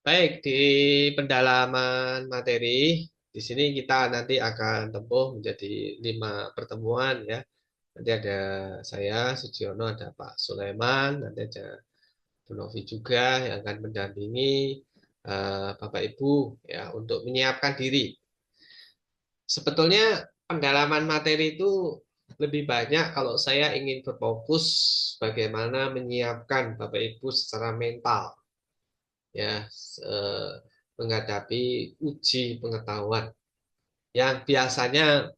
Baik, di pendalaman materi, di sini kita nanti akan tempuh menjadi 5 pertemuan ya. Nanti ada saya, Sugiono, ada Pak Sulaiman, nanti ada Bu Novi juga yang akan mendampingi Bapak Ibu ya untuk menyiapkan diri. Sebetulnya pendalaman materi itu lebih banyak kalau saya ingin berfokus bagaimana menyiapkan Bapak Ibu secara mental ya menghadapi uji pengetahuan yang biasanya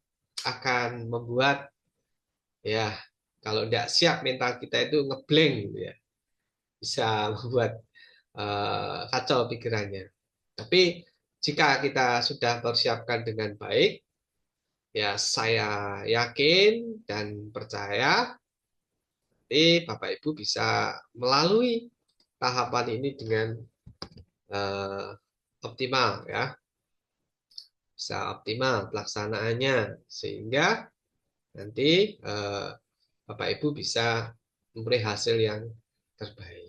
akan membuat ya kalau tidak siap mental kita itu ngeblank gitu ya, bisa membuat kacau pikirannya. Tapi jika kita sudah persiapkan dengan baik, ya saya yakin dan percaya Bapak Ibu bisa melalui tahapan ini dengan eh, optimal ya, bisa optimal pelaksanaannya sehingga nanti Bapak Ibu bisa memberi hasil yang terbaik.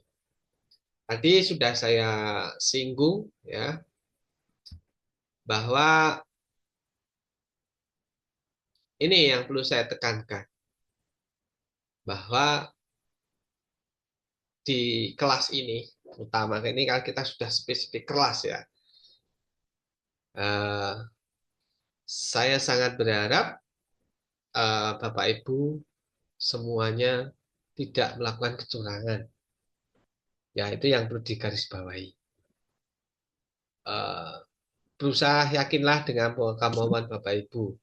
Tadi sudah saya singgung ya bahwa ini yang perlu saya tekankan bahwa di kelas ini utama ini kan kita sudah spesifik kelas ya. Eh, saya sangat berharap Bapak Ibu semuanya tidak melakukan kecurangan. Ya itu yang perlu digarisbawahi. Eh, berusaha yakinlah dengan kemauan Bapak Ibu.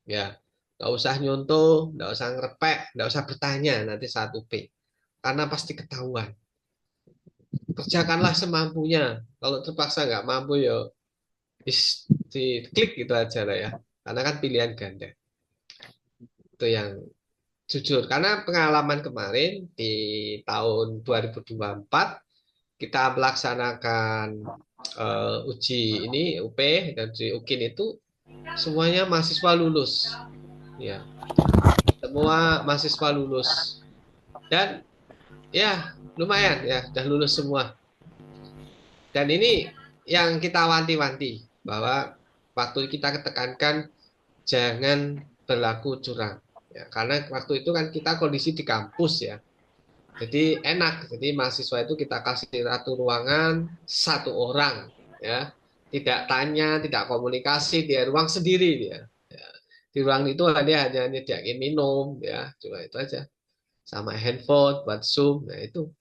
Ya, nggak usah nyontoh, nggak usah ngerepek, nggak usah bertanya nanti saat UP, karena pasti ketahuan. Kerjakanlah semampunya. Kalau terpaksa nggak mampu ya, di klik gitu aja lah ya. Karena kan pilihan ganda. Itu yang jujur. Karena pengalaman kemarin di tahun 2024 kita melaksanakan uji ini UP dan uji UKIN itu semuanya mahasiswa lulus. Ya, semua mahasiswa lulus. Dan ya, lumayan ya, sudah lulus semua. Dan ini yang kita wanti-wanti bahwa waktu kita ketekankan jangan berlaku curang. Ya, karena waktu itu kan kita kondisi di kampus ya. Jadi enak. Jadi mahasiswa itu kita kasih satu ruangan satu orang ya. Tidak tanya, tidak komunikasi, dia ruang sendiri dia. Ya. Di ruang itu dia hanya nyediain minum ya, cuma itu aja. Sama handphone buat Zoom. Nah, itu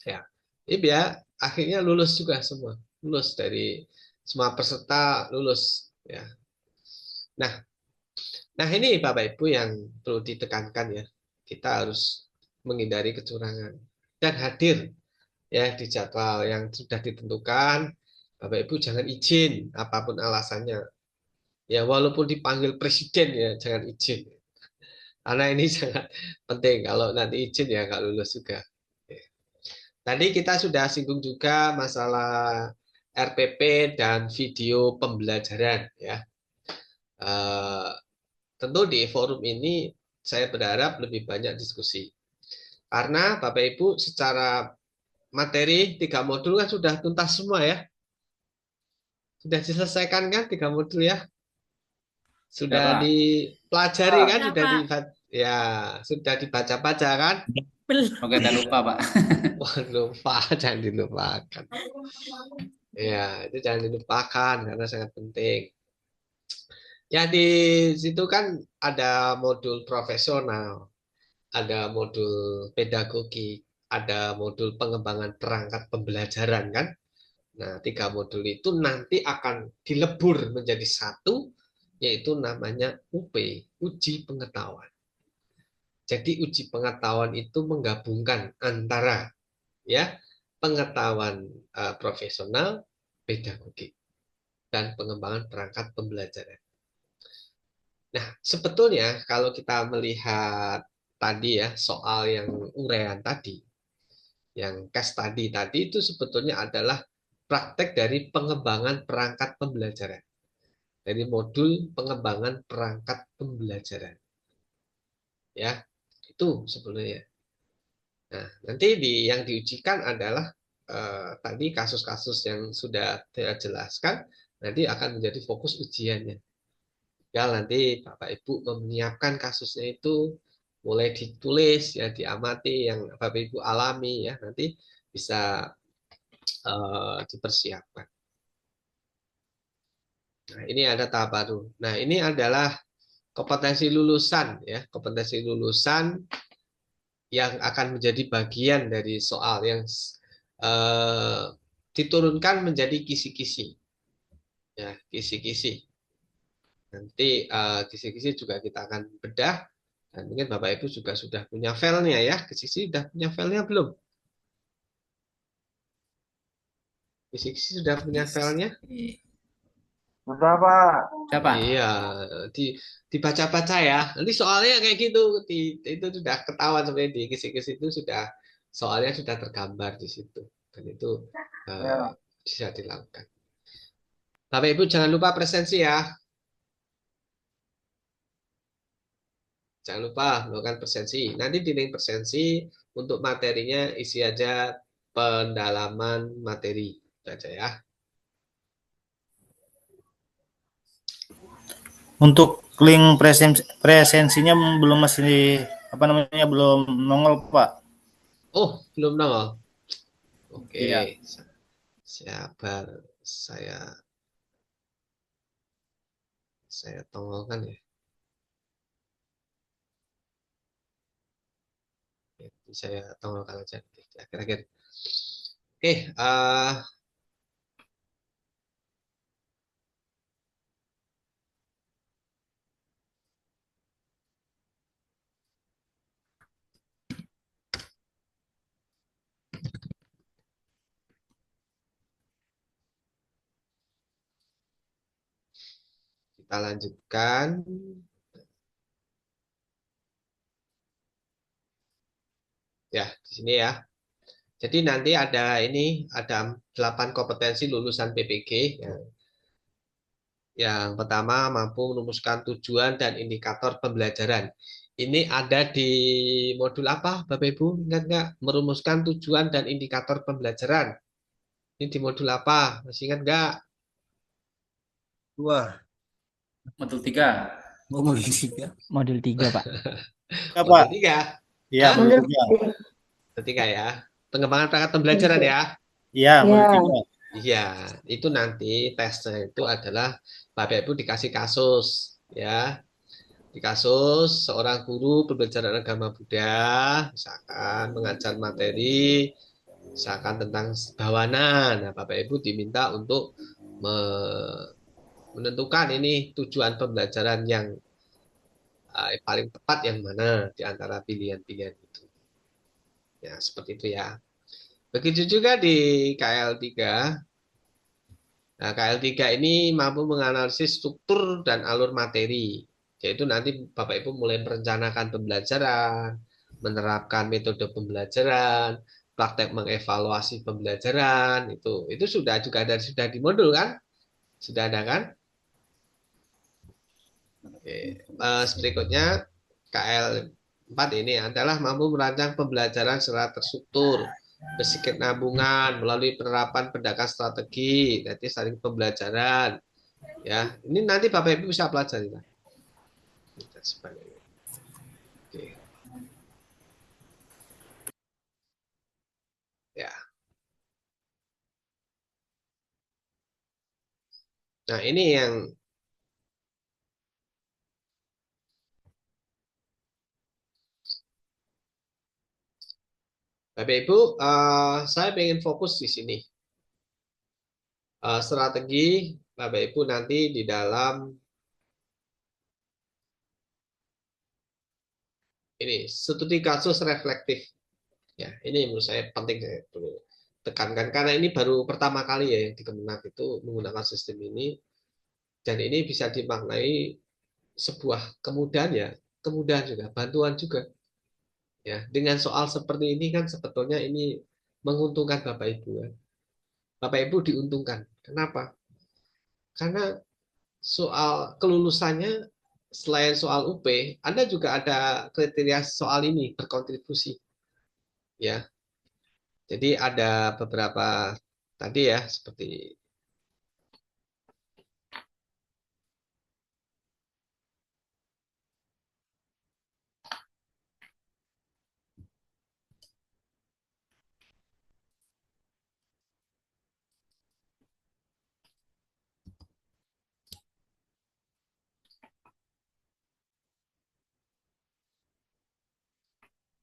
ya. Ini biar akhirnya lulus juga semua. Lulus dari semua peserta lulus ya. Nah, nah ini Bapak Ibu yang perlu ditekankan ya. Kita harus menghindari kecurangan dan hadir ya di jadwal yang sudah ditentukan. Bapak Ibu jangan izin apapun alasannya. Ya walaupun dipanggil presiden ya jangan izin. Karena ini sangat penting. Kalau nanti izin ya nggak lulus juga. Tadi kita sudah singgung juga masalah RPP dan video pembelajaran ya. Eh, tentu di forum ini saya berharap lebih banyak diskusi. Karena Bapak Ibu secara materi 3 modul kan sudah tuntas semua ya. Sudah diselesaikan kan 3 modul ya? Ya, Sudah Pak. dipelajari kan? Ya, Sudah di Pak. ya, sudah dibaca-baca kan? Belum. Oke, tak lupa, Pak. Wah, lupa, jangan dilupakan. Ya, itu jangan dilupakan karena sangat penting. Ya, di situ kan ada modul profesional, ada modul pedagogi, ada modul pengembangan perangkat pembelajaran kan? Nah, 3 modul itu nanti akan dilebur menjadi satu, yaitu namanya UP, uji pengetahuan. Jadi uji pengetahuan itu menggabungkan antara ya pengetahuan profesional, pedagogik, dan pengembangan perangkat pembelajaran. Nah, sebetulnya kalau kita melihat tadi ya soal yang urean tadi, yang case tadi itu sebetulnya adalah praktek dari pengembangan perangkat pembelajaran. Dari modul pengembangan perangkat pembelajaran. Ya, itu sebenarnya. Nah, nanti yang diujikan adalah tadi kasus-kasus yang sudah saya jelaskan nanti akan menjadi fokus ujiannya. Ya nanti Bapak Ibu menyiapkan kasusnya itu mulai ditulis ya diamati yang Bapak Ibu alami ya nanti bisa dipersiapkan. Nah, ini ada tahap baru. Nah, ini adalah kompetensi lulusan ya, kompetensi lulusan yang akan menjadi bagian dari soal yang eh, diturunkan menjadi kisi-kisi ya, kisi-kisi. Nanti kisi-kisi juga kita akan bedah dan mungkin Bapak Ibu juga sudah punya filenya ya. Kisi-kisi sudah punya filenya belum? Kisi-kisi sudah punya filenya? Udah, Pak. Siapa? Iya, di, dibaca-baca ya. Nanti soalnya kayak gitu, itu sudah ketahuan sebenarnya di kisi-kisi itu sudah soalnya sudah tergambar di situ dan itu eh, Ya. bisa dilakukan. Bapak Ibu jangan lupa presensi ya, jangan lupa melakukan presensi. Nanti di link presensi untuk materinya isi aja pendalaman materi, itu aja ya. Untuk link presensinya belum masih apa namanya belum nongol Pak. Oh, belum nongol. Oke, Iya. sabar saya tongolkan ya. Saya tongolkan aja kira-kira. Oke, kita lanjutkan. Ya, di sini ya. Jadi nanti ada ini ada 8 kompetensi lulusan PPG ya. Yang pertama mampu merumuskan tujuan dan indikator pembelajaran. Ini ada di modul apa, Bapak Ibu? Ingat nggak? Merumuskan tujuan dan indikator pembelajaran. Ini di modul apa? Masih ingat nggak? Dua. Modul 3. Oh, mau tiga. Modul 3, Pak. Ya, Pak. Modul 3. Iya, Hah? modul 3. Modul 3 ya. Pengembangan perangkat pembelajaran ya. Iya, modul 3. Iya, itu nanti tesnya itu adalah Bapak Ibu dikasih kasus ya. Di kasus seorang guru pembelajaran agama Buddha misalkan mengajar materi misalkan tentang bawanan. Nah, Bapak Ibu diminta untuk menentukan ini tujuan pembelajaran yang paling tepat yang mana di antara pilihan-pilihan itu. Ya, seperti itu ya. Begitu juga di KL3. Nah, KL3 ini mampu menganalisis struktur dan alur materi. Yaitu nanti Bapak Ibu mulai merencanakan pembelajaran, menerapkan metode pembelajaran, praktek mengevaluasi pembelajaran, itu sudah juga ada sudah di modul kan? Sudah ada kan? Oke. Berikutnya KL4 ini adalah mampu merancang pembelajaran secara terstruktur, berkesinambungan melalui penerapan pendekatan strategi, nanti saling pembelajaran. Ya, ini nanti Bapak Ibu bisa pelajari lah. Oke. Ya. Nah, ini yang Bapak Ibu, saya ingin fokus di sini. Strategi Bapak Ibu nanti di dalam ini studi kasus reflektif. Ya, ini menurut saya penting saya perlu tekankan karena ini baru pertama kali ya di Kemenak itu menggunakan sistem ini dan ini bisa dimaknai sebuah kemudahan ya, kemudahan juga, bantuan juga. Ya, dengan soal seperti ini kan sebetulnya ini menguntungkan Bapak Ibu ya. Bapak Ibu diuntungkan. Kenapa? Karena soal kelulusannya selain soal UP, Anda juga ada kriteria soal ini berkontribusi. Ya. Jadi ada beberapa tadi ya seperti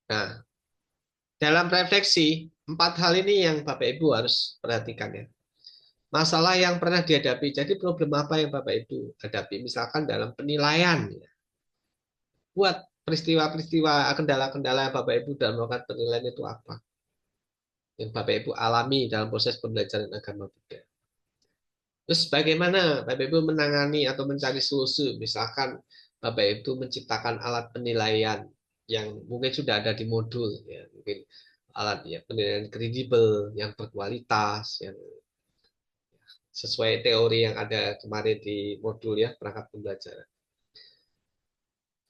nah, dalam refleksi, 4 hal ini yang Bapak Ibu harus perhatikan ya. Masalah yang pernah dihadapi, jadi problem apa yang Bapak Ibu hadapi, misalkan dalam penilaian. Ya. Buat peristiwa-peristiwa, kendala-kendala yang Bapak Ibu dalam melakukan penilaian itu apa? Yang Bapak Ibu alami dalam proses pembelajaran agama Buddha. Terus bagaimana Bapak Ibu menangani atau mencari solusi, misalkan Bapak Ibu menciptakan alat penilaian yang mungkin sudah ada di modul, ya mungkin alat ya penilaian kredibel, yang berkualitas, yang sesuai teori yang ada kemarin di modul ya perangkat pembelajaran.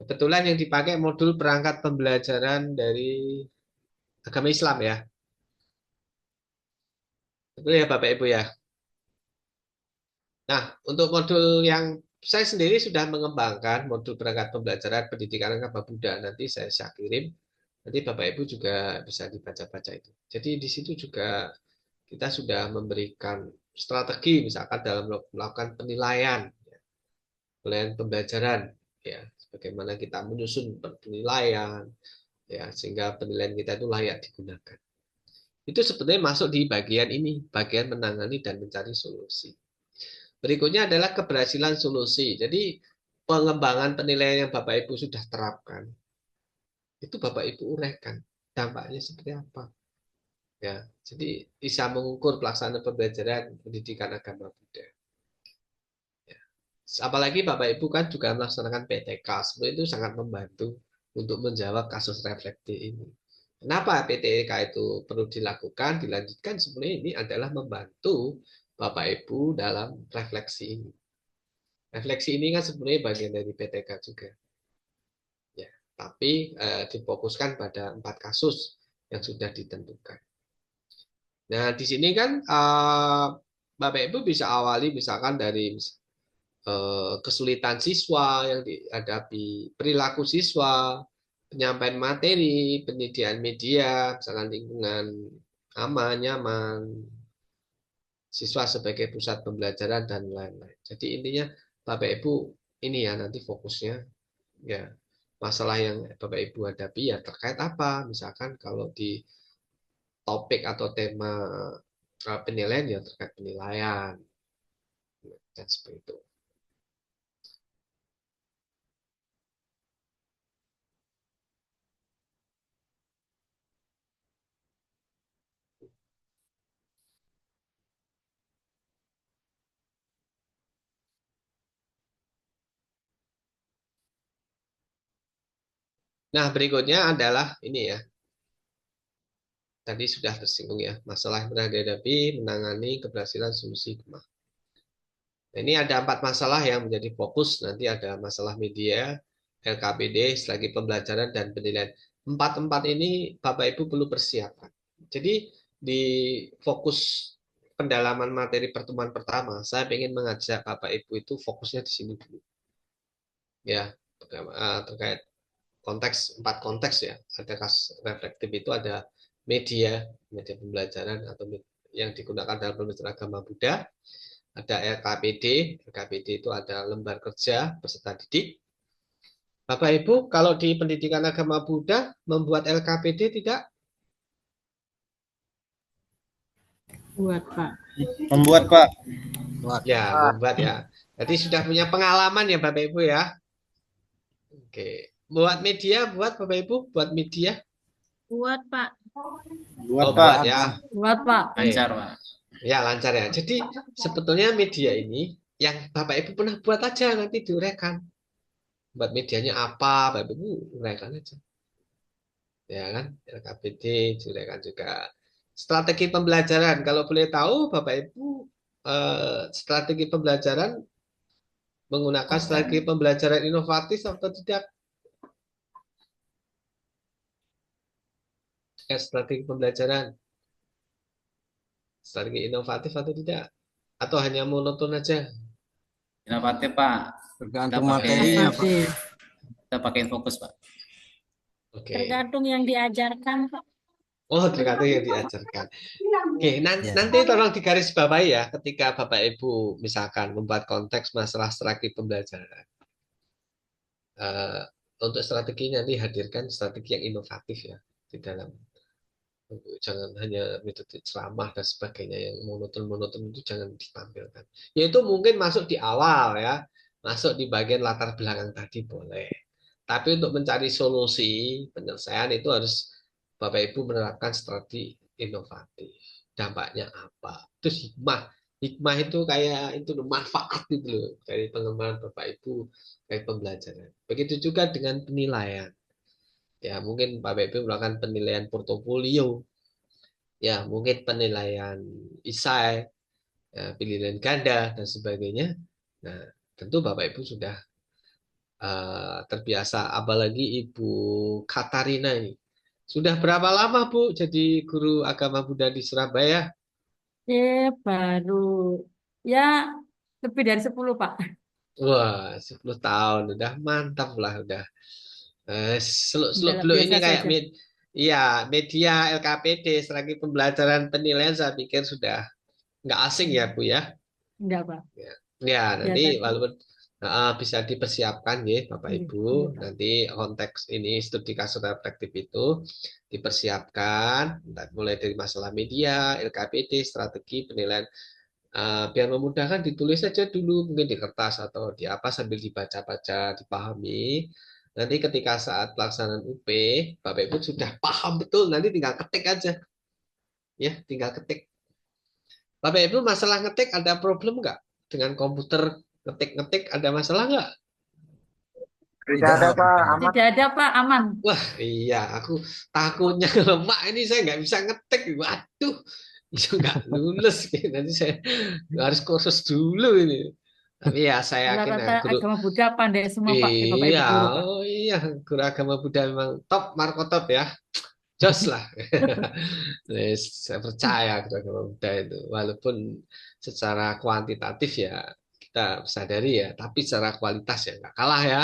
Kebetulan yang dipakai modul perangkat pembelajaran dari agama Islam ya. Betul ya Bapak Ibu ya. Nah, untuk modul yang saya sendiri sudah mengembangkan modul perangkat pembelajaran pendidikan agama Buddha. Nanti saya kirim. Nanti Bapak Ibu juga bisa dibaca-baca itu. Jadi di situ juga kita sudah memberikan strategi misalkan dalam melakukan penilaian, penilaian pembelajaran, ya, bagaimana kita menyusun penilaian, ya, sehingga penilaian kita itu layak digunakan. Itu sebenarnya masuk di bagian ini, bagian menangani dan mencari solusi. Berikutnya adalah keberhasilan solusi. Jadi pengembangan penilaian yang Bapak Ibu sudah terapkan, itu Bapak Ibu uraikan dampaknya seperti apa. Ya, jadi bisa mengukur pelaksanaan pembelajaran pendidikan agama Buddha. Ya. Apalagi Bapak Ibu kan juga melaksanakan PTK, sebenarnya itu sangat membantu untuk menjawab kasus refleksi ini. Kenapa PTK itu perlu dilakukan, dilanjutkan? Sebenarnya ini adalah membantu Bapak Ibu dalam refleksi ini. Refleksi ini kan sebenarnya bagian dari PTK juga. Ya, tapi difokuskan pada 4 kasus yang sudah ditentukan. Nah, di sini kan Bapak Ibu bisa awali misalkan dari kesulitan siswa yang dihadapi, perilaku siswa, penyampaian materi, penyediaan media, misalkan lingkungan aman, nyaman, siswa sebagai pusat pembelajaran dan lain-lain. Jadi intinya Bapak Ibu ini ya nanti fokusnya ya masalah yang Bapak Ibu hadapi ya terkait apa? Misalkan kalau di topik atau tema penilaian ya terkait penilaian dan seperti itu. Nah, berikutnya adalah ini ya. Tadi sudah tersinggung ya, masalah yang pernah dihadapi, menangani keberhasilan solusi kemah. Nah, ini ada 4 masalah yang menjadi fokus. Nanti ada masalah media, LKPD, selagi pembelajaran dan penilaian. 4-4 ini Bapak Ibu perlu persiapan. Jadi di fokus pendalaman materi pertemuan pertama, saya ingin mengajak Bapak Ibu itu fokusnya di sini dulu. Ya, terkait konteks 4 konteks ya. Ada kasus reflektif itu ada media pembelajaran atau yang digunakan dalam pembelajaran agama Buddha. Ada LKPD, LKPD itu ada lembar kerja peserta didik. Bapak Ibu, kalau di pendidikan agama Buddha membuat LKPD tidak? Buat Pak. Membuat, Pak. Ya, membuat ya. Jadi sudah punya pengalaman ya Bapak Ibu ya. Oke. Buat media, buat Bapak Ibu, buat media. Buat Pak. Buat, Oh, Pak. buat ya. Buat Pak. Lancar, Pak. Ya, lancar ya. Jadi sebetulnya media ini yang Bapak Ibu pernah buat aja nanti diuraikan. Buat medianya apa, Bapak Ibu uraikan aja. Ya kan, LKPD diuraikan juga. Strategi pembelajaran, kalau boleh tahu Bapak Ibu strategi pembelajaran menggunakan strategi pembelajaran inovatif atau tidak? Strategi pembelajaran Strategi inovatif atau tidak? Atau hanya monoton aja? Inovatif, Pak. Tergantung Kita pakai- materinya, Pak. Inovatif. Kita pakai fokus, Pak. Oke. Tergantung yang diajarkan, Pak. Oh, tergantung yang diajarkan. Oke, Ya. nanti tolong digarisbawahi ya ketika Bapak Ibu misalkan membuat konteks masalah strategi pembelajaran. Untuk strategi nanti hadirkan strategi yang inovatif ya di dalam. Jangan hanya metode ceramah dan sebagainya yang monoton-monoton itu jangan ditampilkan. Yaitu mungkin masuk di awal ya, masuk di bagian latar belakang tadi boleh. Tapi untuk mencari solusi penyelesaian itu harus Bapak Ibu menerapkan strategi inovatif. Dampaknya apa? Terus hikmah. Hikmah itu kayak itu manfaat itu loh dari pengembangan Bapak Ibu dari pembelajaran. Begitu juga dengan penilaian. Ya, mungkin Bapak Ibu melakukan penilaian portofolio. Ya, mungkin penilaian isai, ya, penilaian ganda dan sebagainya. Nah, tentu Bapak Ibu sudah terbiasa, apalagi Ibu Katarina ini. Sudah berapa lama Bu jadi guru agama Buddha di Surabaya? Baru ya lebih dari 10, Pak. Wah, 10 tahun udah mantap lah udah. Seluk-seluk Udah beluk biasa ini kayak saja. iya, media LKPD strategi pembelajaran penilaian saya pikir sudah nggak asing ya Bu ya. Enggak, Pak. Ya, Ya nanti tadi. walaupun bisa dipersiapkan ya Bapak Iya, Ibu, iya, Pak. nanti konteks ini studi kasus reflektif itu dipersiapkan mulai dari masalah media, LKPD, strategi penilaian biar memudahkan ditulis saja dulu mungkin di kertas atau di apa sambil dibaca-baca, dipahami. Nanti ketika saat pelaksanaan UP, Bapak Ibu sudah paham betul, nanti tinggal ketik aja. Ya, tinggal ketik. Bapak Ibu masalah ngetik ada problem nggak? Dengan komputer ngetik-ngetik ada masalah nggak? Tidak ada, Pak. Aman. Tidak ada, Pak. Aman. Wah, iya, aku takutnya kalau Mak ini saya nggak bisa ngetik. Waduh, itu nggak lulus. Nanti saya harus kursus dulu ini. Tapi ya saya yakin ya, Rata-rata guru. agama Buddha pandai semua, Pak. Di Bapak Iya, Ibu guru, Pak. oh iya, guru agama Buddha memang top, Marco top ya. Jos lah. Saya percaya guru agama Buddha itu. Walaupun secara kuantitatif ya kita sadari ya, tapi secara kualitas ya nggak kalah ya.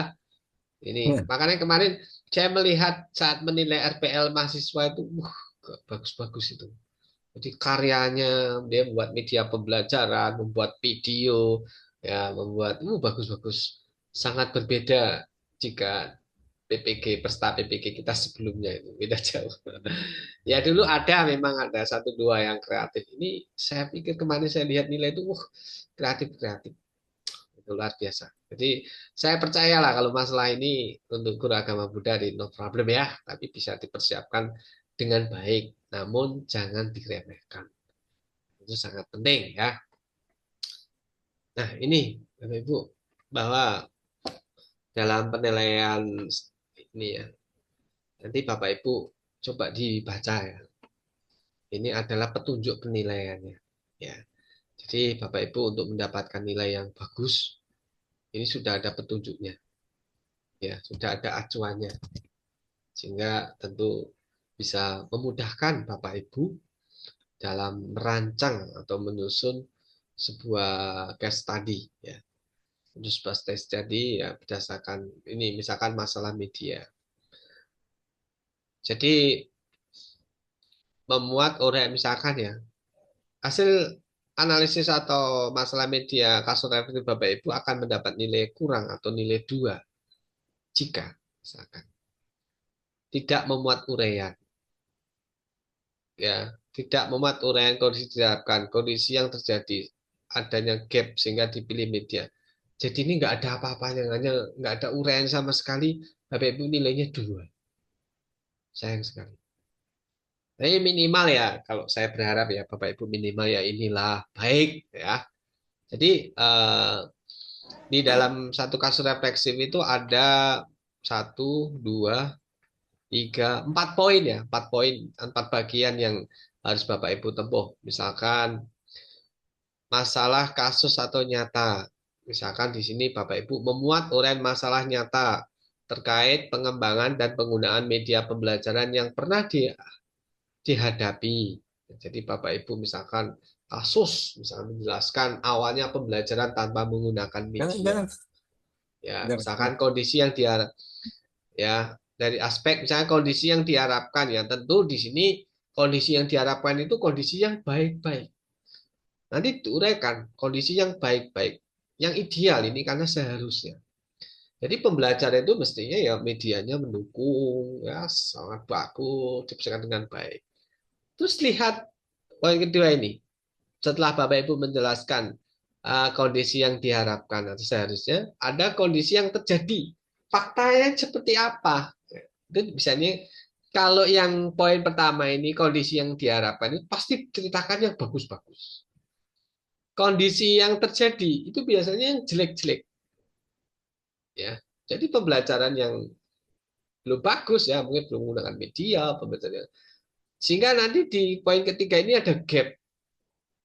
Ini makanya kemarin saya melihat saat menilai RPL mahasiswa itu, bagus-bagus itu. Jadi karyanya dia membuat media pembelajaran, membuat video, ya membuat bagus-bagus. Sangat berbeda jika PPG peserta PPG kita sebelumnya itu beda jauh. Ya dulu ada memang ada satu dua yang kreatif. Ini saya pikir kemarin saya lihat nilai itu, kreatif kreatif. Itu luar biasa. Jadi saya percayalah kalau masalah ini untuk guru agama Buddha di no problem ya, tapi bisa dipersiapkan dengan baik. Namun jangan diremehkan. Itu sangat penting ya. Nah ini Bapak Ibu bahwa dalam penilaian ini ya, nanti Bapak Ibu coba dibaca ya. Ini adalah petunjuk penilaiannya. Ya. Jadi Bapak Ibu untuk mendapatkan nilai yang bagus, ini sudah ada petunjuknya. Ya, sudah ada acuannya. Sehingga tentu bisa memudahkan Bapak Ibu dalam merancang atau menyusun sebuah case study ya. Untuk sebuah case study ya berdasarkan ini misalkan masalah media. Jadi memuat orang misalkan ya hasil analisis atau masalah media kasus refleksi Bapak Ibu akan mendapat nilai kurang atau nilai 2 jika misalkan tidak memuat uraian ya tidak memuat uraian kondisi diharapkan kondisi yang terjadi adanya gap sehingga dipilih media jadi ini nggak ada apa-apanya hanya nggak ada uraian sama sekali Bapak Ibu nilainya 2 sayang sekali. Tapi minimal ya kalau saya berharap ya Bapak Ibu minimal ya inilah baik ya. Jadi di dalam satu kasus refleksif itu ada satu, dua, tiga, 4 poin ya, 4 poin, 4 bagian yang harus Bapak Ibu tempuh. Misalkan masalah kasus atau nyata. Misalkan di sini Bapak Ibu memuat uraian masalah nyata terkait pengembangan dan penggunaan media pembelajaran yang pernah dihadapi. Jadi Bapak Ibu misalkan kasus, misalkan menjelaskan awalnya pembelajaran tanpa menggunakan media. Ya, misalkan kondisi yang diharap, ya dari aspek misalnya kondisi yang diharapkan ya tentu di sini kondisi yang diharapkan itu kondisi yang baik-baik. Nanti diuraikan kondisi yang baik-baik, yang ideal ini karena seharusnya. Jadi pembelajaran itu mestinya ya medianya mendukung, ya sangat bagus, dipersiapkan dengan baik. Terus lihat poin kedua ini, setelah Bapak Ibu menjelaskan kondisi yang diharapkan atau seharusnya, ada kondisi yang terjadi. Faktanya seperti apa? Itu misalnya kalau yang poin pertama ini kondisi yang diharapkan itu pasti ceritakan yang bagus-bagus. Kondisi yang terjadi itu biasanya yang jelek-jelek. Ya, jadi pembelajaran yang belum bagus ya, mungkin belum menggunakan media, pembelajaran. Sehingga nanti di poin ketiga ini ada gap.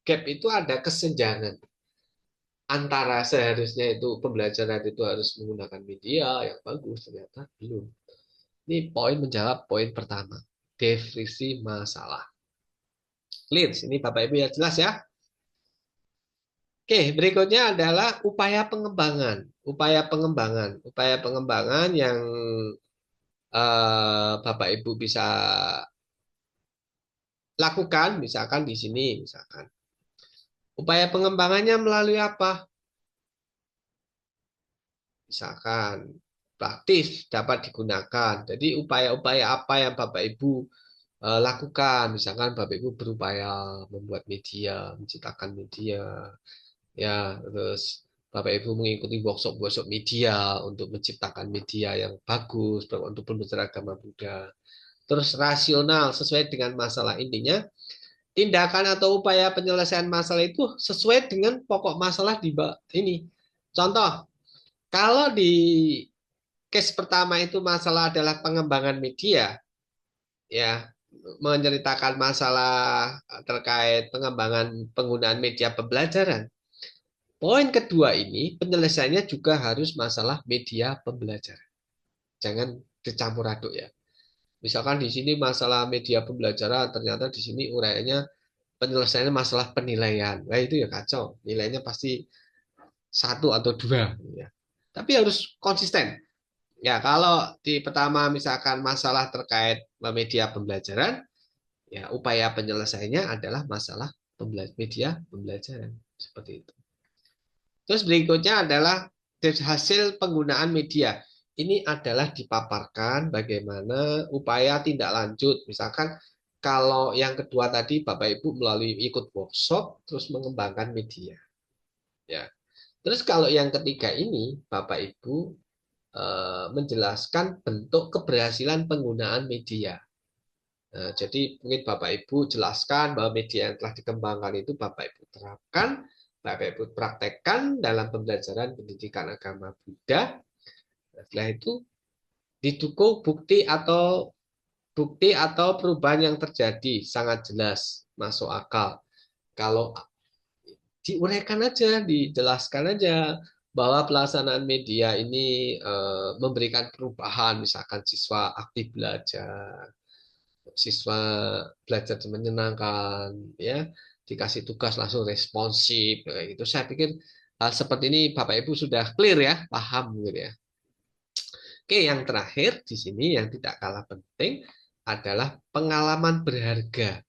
Gap itu ada kesenjangan antara seharusnya itu pembelajaran itu harus menggunakan media yang bagus, ternyata belum. Ini poin menjawab poin pertama, definisi masalah. Clear, ini Bapak Ibu ya jelas ya. Oke, berikutnya adalah upaya pengembangan. Upaya pengembangan yang Bapak Ibu bisa lakukan, misalkan di sini, misalkan. Upaya pengembangannya melalui apa? Misalkan praktis dapat digunakan. Jadi upaya-upaya apa yang Bapak Ibu lakukan? Misalkan Bapak Ibu berupaya membuat media, menciptakan media, ya, terus Bapak Ibu mengikuti workshop-workshop media untuk menciptakan media yang bagus untuk pembelajaran agama Buddha. Terus rasional sesuai dengan masalah intinya. Tindakan atau upaya penyelesaian masalah itu sesuai dengan pokok masalah di ini. Contoh, kalau di case pertama itu masalah adalah pengembangan media, ya, menceritakan masalah terkait pengembangan penggunaan media pembelajaran. Poin kedua ini penyelesaiannya juga harus masalah media pembelajaran. Jangan dicampur aduk ya. Misalkan di sini masalah media pembelajaran, ternyata di sini uraiannya penyelesaiannya masalah penilaian. Nah itu ya kacau. Nilainya pasti 1 atau 2. Ya. Tapi harus konsisten. Ya kalau di pertama misalkan masalah terkait media pembelajaran, ya upaya penyelesaiannya adalah masalah media pembelajaran. Seperti itu. Terus berikutnya adalah hasil penggunaan media. Ini adalah dipaparkan bagaimana upaya tindak lanjut. Misalkan kalau yang kedua tadi Bapak Ibu melalui ikut workshop terus mengembangkan media. Ya. Terus kalau yang ketiga ini Bapak Ibu menjelaskan bentuk keberhasilan penggunaan media. Nah, jadi mungkin Bapak Ibu jelaskan bahwa media yang telah dikembangkan itu Bapak Ibu terapkan, Bapak Ibu praktekkan dalam pembelajaran pendidikan agama Buddha. Setelah itu didukung bukti atau perubahan yang terjadi sangat jelas, masuk akal. Kalau diuraikan aja, dijelaskan aja bahwa pelaksanaan media ini memberikan perubahan, misalkan siswa aktif belajar, siswa belajar menyenangkan, ya dikasih tugas langsung responsif, kayak gitu. Saya pikir hal seperti ini Bapak Ibu sudah clear ya, paham gitu ya. Oke, yang terakhir di sini yang tidak kalah penting adalah pengalaman berharga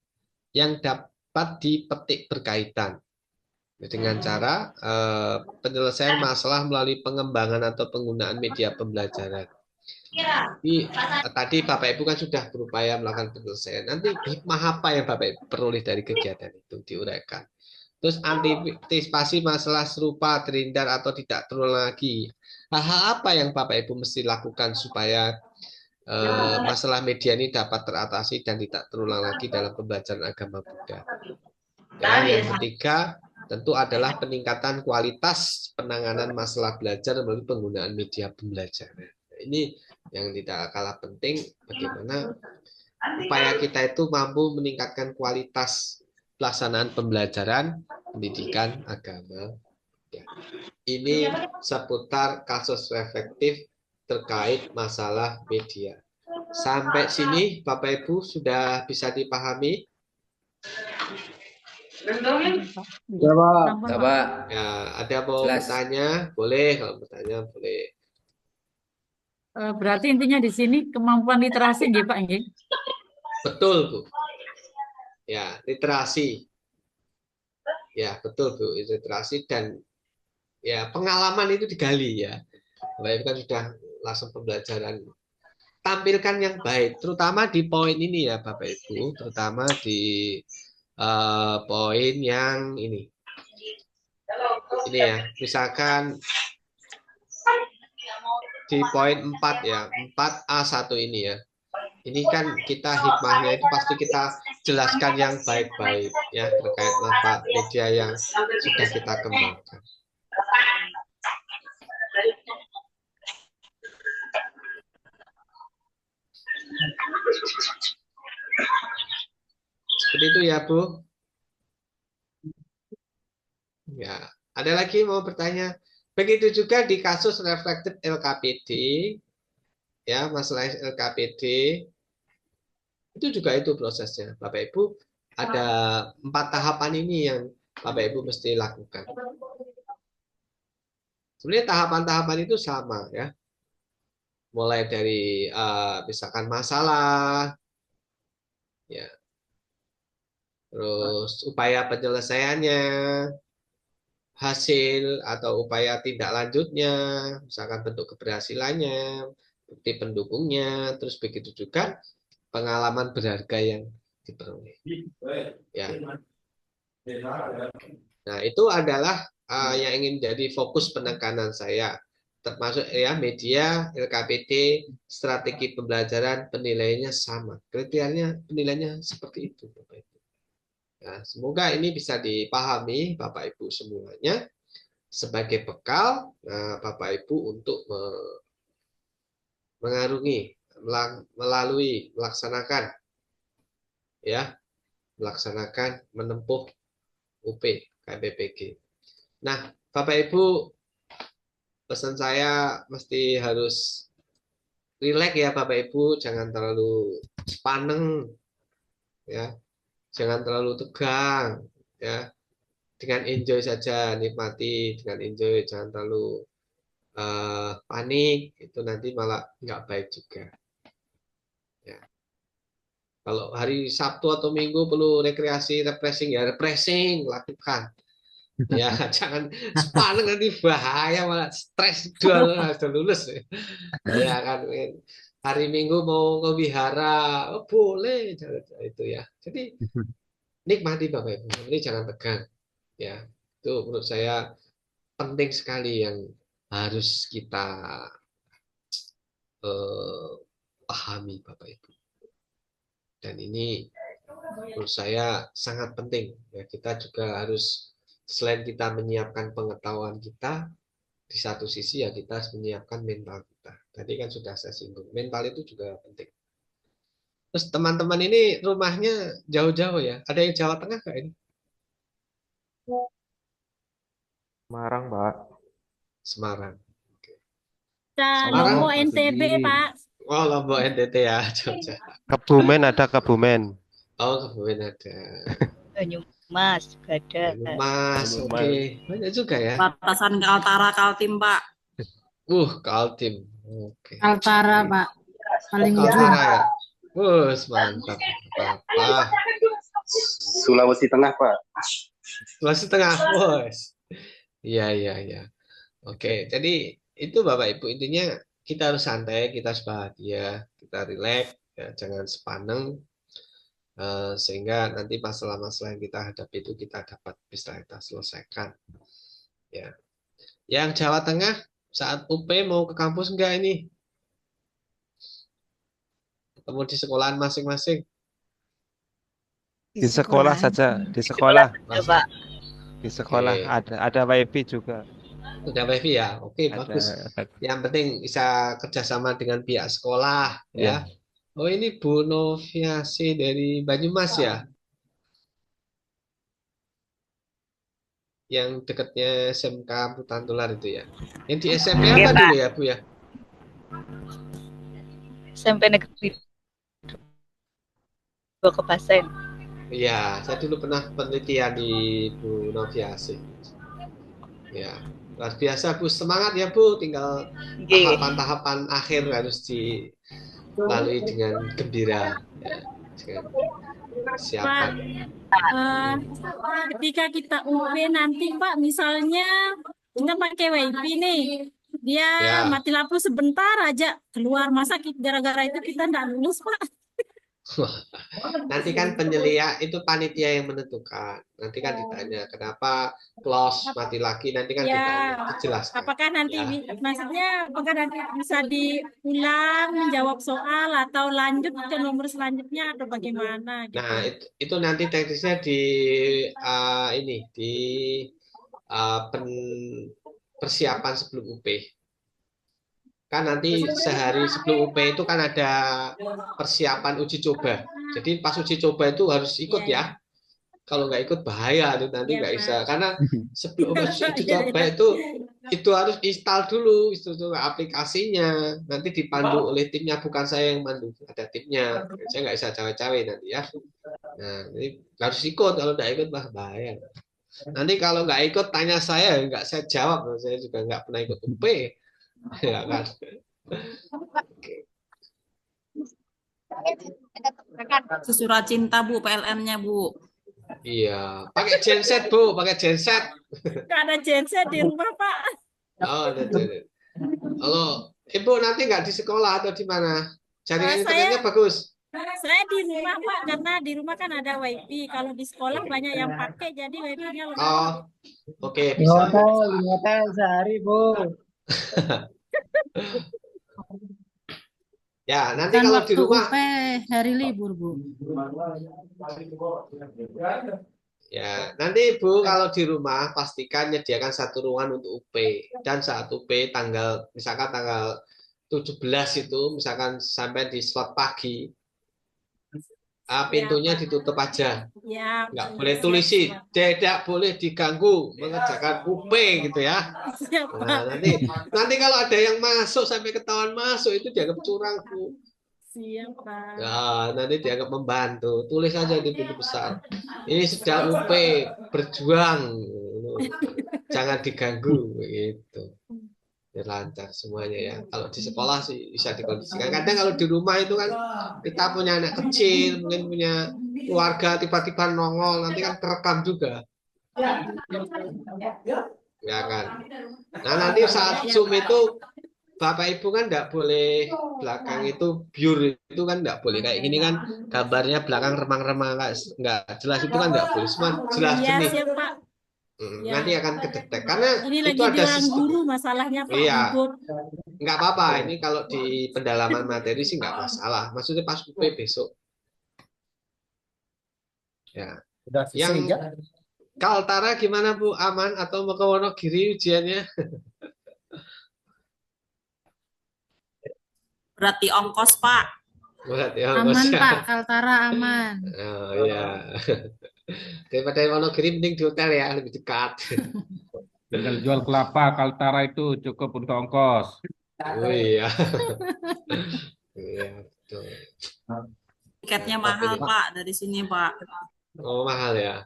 yang dapat dipetik berkaitan dengan cara penyelesaian masalah melalui pengembangan atau penggunaan media pembelajaran. Jadi, tadi Bapak Ibu kan sudah berupaya melakukan penyelesaian. Nanti hikmah apa yang Bapak Ibu peroleh dari kegiatan itu diuraikan. Terus antisipasi masalah serupa terhindar atau tidak terulang lagi. Hal-hal apa yang Bapak Ibu mesti lakukan supaya masalah media ini dapat teratasi dan tidak terulang lagi dalam pembelajaran agama Buddha. Dan yang ketiga tentu adalah peningkatan kualitas penanganan masalah belajar melalui penggunaan media pembelajaran. Ini yang tidak kalah penting, bagaimana upaya kita itu mampu meningkatkan kualitas pelaksanaan pembelajaran pendidikan agama. Ini seputar kasus reflektif terkait masalah media. Sampai sini Bapak Ibu sudah bisa dipahami? Pak. Ya, Pak. Sampun, Enggak, Pak. Pak. Ya, ada mau Jelas. bertanya? Boleh, kalau bertanya boleh. Berarti intinya di sini kemampuan literasi nggih, Pak, nggih. Betul, Bu. Ya, literasi. Ya, betul, Bu. Literasi dan ya pengalaman itu digali ya. Bapak Ibu kan sudah langsung pembelajaran. Tampilkan yang baik, terutama di poin ini ya, Bapak Ibu, terutama di poin yang ini. Ini ya, misalkan di poin 4 ya, 4A1 ini ya. Ini kan kita hikmahnya itu pasti kita jelaskan yang baik-baik ya terkait manfaat media yang sudah kita kembangkan. Seperti itu ya, Bu. Ya, ada lagi mau bertanya? Begitu juga di kasus reflective LKPD, ya masalah LKPD itu juga itu prosesnya, Bapak Ibu. Ada 4 tahapan ini yang Bapak Ibu mesti lakukan. Sebenarnya tahapan-tahapan itu sama ya. Mulai dari misalkan masalah, ya, terus upaya penyelesaiannya, hasil atau upaya tindak lanjutnya, misalkan bentuk keberhasilannya, bukti pendukungnya, terus begitu juga pengalaman berharga yang diperoleh. Ya. Nah, itu adalah yang ingin jadi fokus penekanan saya, termasuk ya media, LKPD, strategi pembelajaran, penilaiannya sama, kriterianya penilaiannya seperti itu, Bapak Ibu. Nah, semoga ini bisa dipahami Bapak Ibu semuanya sebagai bekal Bapak Ibu untuk mengarungi, melalui, melaksanakan, ya, melaksanakan, menempuh UP KBPG. Nah, Bapak Ibu, pesan saya mesti harus rileks ya Bapak Ibu, jangan terlalu sepaneng, ya, jangan terlalu tegang, ya, dengan enjoy saja, nikmati dengan enjoy, jangan terlalu panik, itu nanti malah nggak baik juga. Ya. Kalau hari Sabtu atau Minggu perlu rekreasi, refreshing ya refreshing, lakukan. Ya, jangan sepaneng nanti bahaya malah stres sudah lulus. Ya kan hari Minggu mau ke wihara, oh, boleh itu ya. Jadi nikmati Bapak Ibu, ini jangan tegang. Ya, itu menurut saya penting sekali yang harus kita pahami Bapak Ibu. Dan ini menurut saya sangat penting. Ya, kita juga harus selain kita menyiapkan pengetahuan kita, di satu sisi ya kita harus menyiapkan mental kita. Tadi kan sudah saya singgung, mental itu juga penting. Terus teman-teman ini rumahnya jauh-jauh ya? Ada yang Jawa Tengah nggak ini? Semarang, Pak. Semarang. Lombok NTB, Pak. Oh, Lombok NTT ya, Jogja. Kebumen ada Kebumen. Oh, Kebumen ada. Banyumas, ada. Banyumas, oke. Banyak juga ya. Batasan Kaltara Kaltim, Pak. Kaltim. Oke. Kaltara, Pak. Paling ujung. Kaltara ya. Mantap. Apa? Sulawesi Tengah, Pak. Sulawesi Tengah, bos. Iya. Oke, jadi itu Bapak Ibu intinya kita harus santai, kita harus bahagia, kita rileks, ya, jangan sepaneng, sehingga nanti masalah-masalah yang kita hadapi itu kita dapat bisa kita selesaikan. Ya, yang Jawa Tengah saat UP mau ke kampus enggak ini? Ketemu di sekolahan masing-masing? Di sekolah saja, di sekolah. Pak. Di sekolah Oke. ada WiFi juga. Udah WiFi ya? Oke, bagus. Yang penting bisa kerjasama dengan pihak sekolah, ya. Oh, ini Bu Noviasi dari Banyumas ya? Yang dekatnya SMK Putan Tular itu ya? Yang di SMP apa dulu ya, Bu ya? SMP Negeri 2 Kebasen. Iya, saya dulu pernah penelitian di Bu Noviasi. Ya, luar biasa Bu, semangat ya Bu, tinggal Nggih. tahapan-tahapan akhir harus dilalui dengan gembira, ya, dengan Pak, siapan. ketika kita UP nanti Pak, misalnya kita pakai WiFi nih, dia Ya. mati lampu sebentar aja keluar, masa gara-gara itu kita nggak lulus Pak? Nanti kan penyelia itu panitia yang menentukan. Nanti kan ditanya kenapa close mati lagi, nanti kan ditanya, Ya, dijelaskan. apakah nanti Ya. maksudnya apakah nanti bisa diulang menjawab soal atau lanjut ke nomor selanjutnya atau bagaimana gitu? Nah, itu nanti teknisnya di ini di persiapan sebelum UP. Kan nanti sehari sebelum UP itu kan ada persiapan uji coba. Jadi pas uji coba itu harus ikut ya. Kalau nggak ikut bahaya tuh nanti nggak bisa. Karena sebelum uji coba itu harus install dulu itu aplikasinya. Nanti dipandu oleh timnya, bukan saya yang mandu. Ada timnya. Saya nggak bisa cawe-cawe nanti ya. Nah, ini harus ikut. Kalau nggak ikut bahaya. Nanti kalau nggak ikut tanya saya, nggak saya jawab. Saya juga nggak pernah ikut UP. Ya kan. Sesurat cinta Bu, PLN-nya Bu. Iya, pakai genset Bu, pakai genset. Nggak ada genset di rumah Pak. Oh, ada genset. Kalau Ibu nanti nggak di sekolah atau di mana? Jaringan internetnya bagus. Saya di rumah Pak, karena di rumah kan ada WiFi. Kalau di sekolah banyak yang pakai, jadi WiFi-nya lemah. Oh, oke, bisa. Di hotel sehari, Bu. Ya, nanti Dan kalau waktu di rumah, UP hari libur Bu. ya nanti Ibu kalau di rumah pastikan menyediakan satu ruangan untuk UP dan saat UP tanggal misalkan tanggal 17 itu misalkan sampai di slot pagi, pintunya ditutup aja. Ya, Nggak boleh tulisi, tidak boleh diganggu mengerjakan UP gitu ya. siap, Pak. Nah, nanti kalau ada yang masuk sampai ketahuan masuk itu dianggap curang Bu. Siap, Pak. Nah, nanti dianggap membantu. Tulis aja di pintu besar. Ini sedang UP berjuang, jangan diganggu gitu. Biar lancar semuanya ya. Kalau di sekolah sih bisa dikondisikan. Kadang kalau di rumah itu kan kita punya anak kecil, mungkin punya keluarga tiba-tiba nongol, nanti kan terekam juga. Ya kan. Nah, nanti saat Zoom itu Bapak Ibu kan nggak boleh belakang itu blur, itu kan nggak boleh kayak gini kan gambarnya belakang remang-remang nggak jelas, itu kan nggak boleh, semua jelas Iya, jernih. siap, Pak. Ya. Nanti akan kedetek karena Ini itu lagi ada bilang sistem. guru masalahnya Pak. Iya. Ribut. Nggak apa-apa, ini kalau di pendalaman materi sih nggak masalah. Maksudnya pas UP besok. Ya. Udah Yang Kaltara gimana Bu? Aman atau mau ke Wonogiri ujiannya? Berarti ongkos Pak. Berarti ya, Aman Mas, ya. Pak, Kaltara aman. Oh iya. Daripada Wonogiri mending di hotel ya, lebih dekat. Tinggal jual kelapa Kaltara itu cukup untuk ongkos. Oh iya. Iya, betul. Tiketnya mahal Pak dari sini Pak. Oh, mahal ya.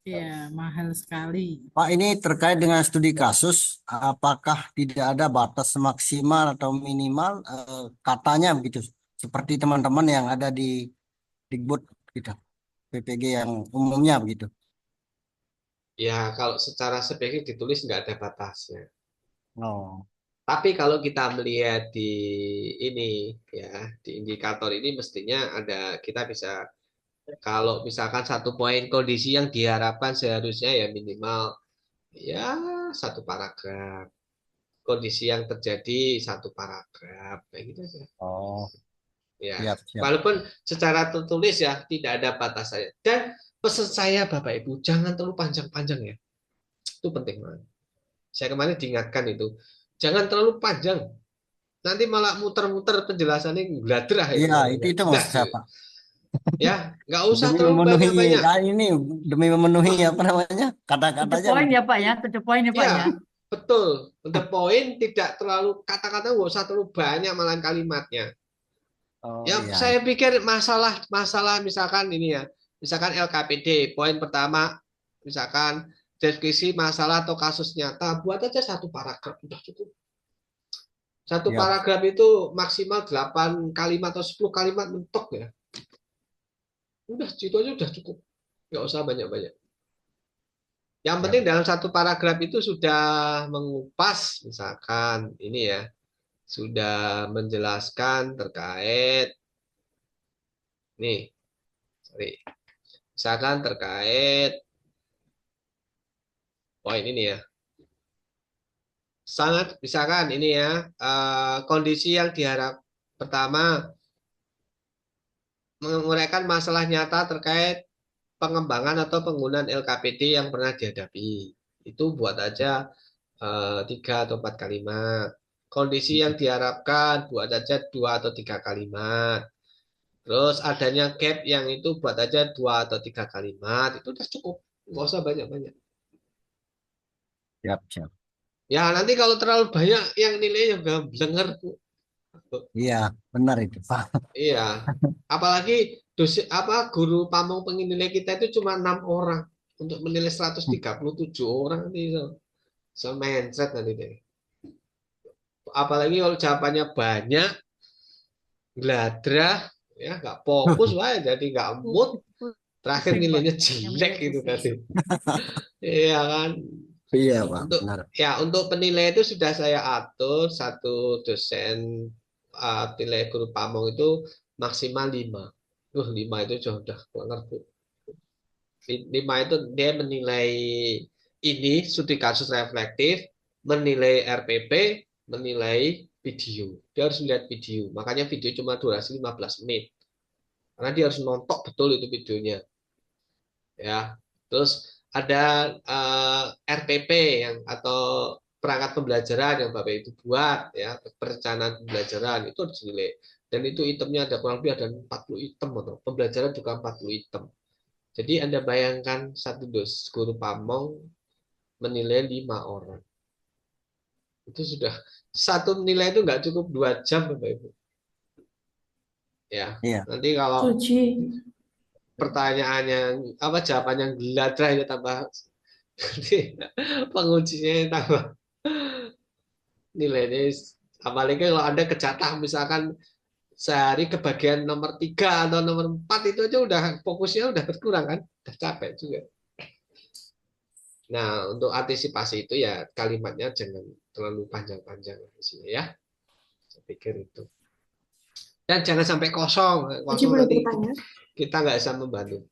Iya, mahal sekali. Pak, ini terkait dengan studi kasus, apakah tidak ada batas maksimal atau minimal katanya begitu, seperti teman-teman yang ada di Dikbud gitu, PPG yang umumnya begitu. Ya, kalau secara spesifik ditulis nggak ada batasnya. Oh, Tapi kalau kita melihat di ini ya, di indikator ini mestinya ada, kita bisa, kalau misalkan satu poin kondisi yang diharapkan seharusnya ya minimal ya satu paragraf. Kondisi yang terjadi satu paragraf kayak gitu aja. oh, Ya, siap. walaupun secara tertulis ya tidak ada batasannya. Dan pesan saya Bapak Ibu, jangan terlalu panjang-panjang ya. Itu penting banget. Saya kemarin diingatkan itu, jangan terlalu panjang. Nanti malah muter-muter penjelasannya gladrah. Iya, itu maksud saya Pak. Ya, nggak usah Demi terlalu memenuhi banyak-banyak. ini demi memenuhi apa namanya kata-katanya. Poin ya Pak ya, to the point ya Pak ya. Ya, betul. The point tidak terlalu, kata-kata nggak usah terlalu banyak malah kalimatnya. Oh, Ya, iya. saya pikir masalah misalkan ini ya, Misalkan LKPD, poin pertama, misalkan deskripsi masalah atau kasus nyata, buat aja satu paragraf, udah cukup. Satu Ya. paragraf itu maksimal 8 kalimat atau 10 kalimat mentok ya. Udah, itu aja udah cukup. Nggak usah banyak-banyak. Yang penting dalam satu paragraf itu sudah mengupas, misalkan ini ya, sudah menjelaskan terkait, nih, sorry, misalkan terkait poin ini ya. Sangat, misalkan ini ya, kondisi yang diharap pertama, menguraikan masalah nyata terkait pengembangan atau penggunaan LKPD yang pernah dihadapi. Itu buat aja 3 atau 4 kalimat. Kondisi yang diharapkan buat aja 2 atau 3 kalimat. Terus adanya gap yang itu buat aja 2 atau 3 kalimat. Itu udah cukup. Nggak usah banyak-banyak. Siap. Ya nanti kalau terlalu banyak yang nilainya juga blenger. Iya, benar itu, Pak. Iya. Apalagi guru pamong penginilai kita itu cuma 6 orang untuk menilai 137 orang nih. Semencet nanti deh. Apalagi kalau jawabannya banyak, gladrah, ya nggak fokus, wah jadi nggak mood. Terakhir nilainya jelek gitu tadi. Iya kan. Iya, Pak. Untuk Benar. untuk penilai itu sudah saya atur satu dosen nilai guru pamong itu maksimal 5. 5 itu sudah ngerti. 5 itu dia menilai ini studi kasus reflektif, menilai RPP, menilai video. Dia harus melihat video. Makanya video cuma durasi 15 menit. Karena dia harus nonton betul itu videonya. Ya. Terus ada RPP yang atau perangkat pembelajaran yang Bapak Ibu buat ya, perencanaan pembelajaran itu harus dinilai. Dan itu itemnya ada kurang lebih ada 40 item atau pembelajaran juga 40 item. Jadi Anda bayangkan satu guru pamong menilai 5 orang. Itu sudah satu nilai itu nggak cukup 2 jam Bapak Ibu. Ya. Iya. Nanti kalau pertanyaannya jawabannya geladrah itu tambah nanti pengujinya tambah nilainya, apalagi kalau Anda kejatah misalkan sehari kebagian nomor 3 atau nomor 4 itu aja udah fokusnya udah berkurang kan, udah capek juga. Nah, untuk antisipasi itu ya kalimatnya jangan terlalu panjang-panjang di sini ya. Saya pikir itu. Dan jangan sampai kosong nanti kita nggak bisa membantu.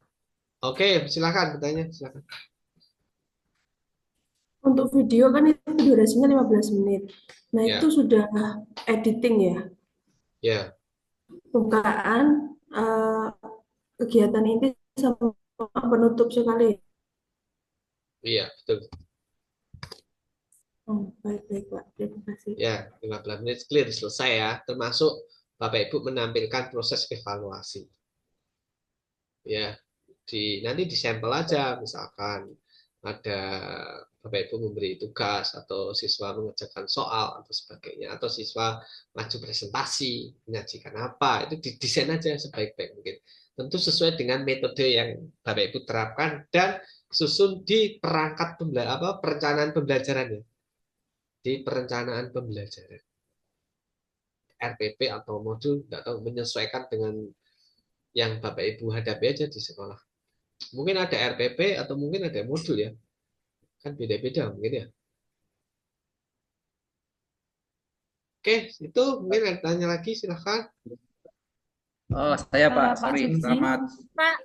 Oke, silakan bertanya, silakan. Untuk video kan itu durasinya 15 menit. Nah, Ya. itu sudah editing ya? Ya. Bukaan kegiatan inti sama penutup sekali. Iya, betul. Oh, baik, Pak. Terima kasih. Ya, 15 menit clear selesai ya. Termasuk Bapak Ibu menampilkan proses evaluasi. Ya, nanti di sampel aja misalkan ada Bapak Ibu memberi tugas atau siswa mengerjakan soal atau sebagainya, atau siswa maju presentasi menyajikan apa, itu didesain aja sebaik-baik mungkin. Tentu sesuai dengan metode yang Bapak Ibu terapkan dan susun di perangkat perencanaan pembelajarannya. Di perencanaan pembelajaran. RPP atau modul nggak tahu, menyesuaikan dengan yang Bapak Ibu hadapi aja di sekolah. Mungkin ada RPP atau mungkin ada modul ya. Kan beda-beda mungkin ya. Oke, itu mungkin ada tanya lagi, silahkan. Oh, saya Pak, Pak sorry, Suji. selamat. Pak,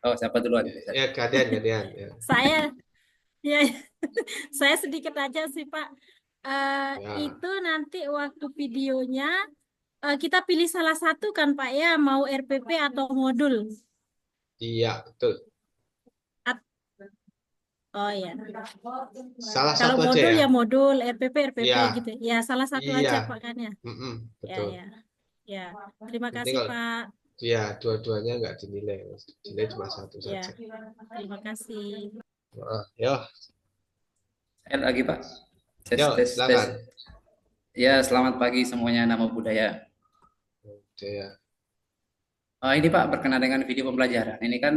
Oh, siapa duluan? Ya, gantian. Ya. saya saya sedikit aja sih Pak. Itu nanti waktu videonya kita pilih salah satu kan Pak ya, mau RPP atau modul. Iya, betul. Oh ya. Salah Kalau satu aja modul ya. ya modul, RPP Iya. gitu. Ya salah satu Iya. aja Pak kan ya. Betul. Ya. Terima Nanti kasih kalau- Pak. Ya, dua-duanya nggak dinilai. Dinilai cuma satu Ya. saja. Terima kasih. Yo, Saya lagi Pak. silakan. Ya, selamat pagi semuanya, nama budaya. Oke ya. Ini Pak berkenaan dengan video pembelajaran. Ini kan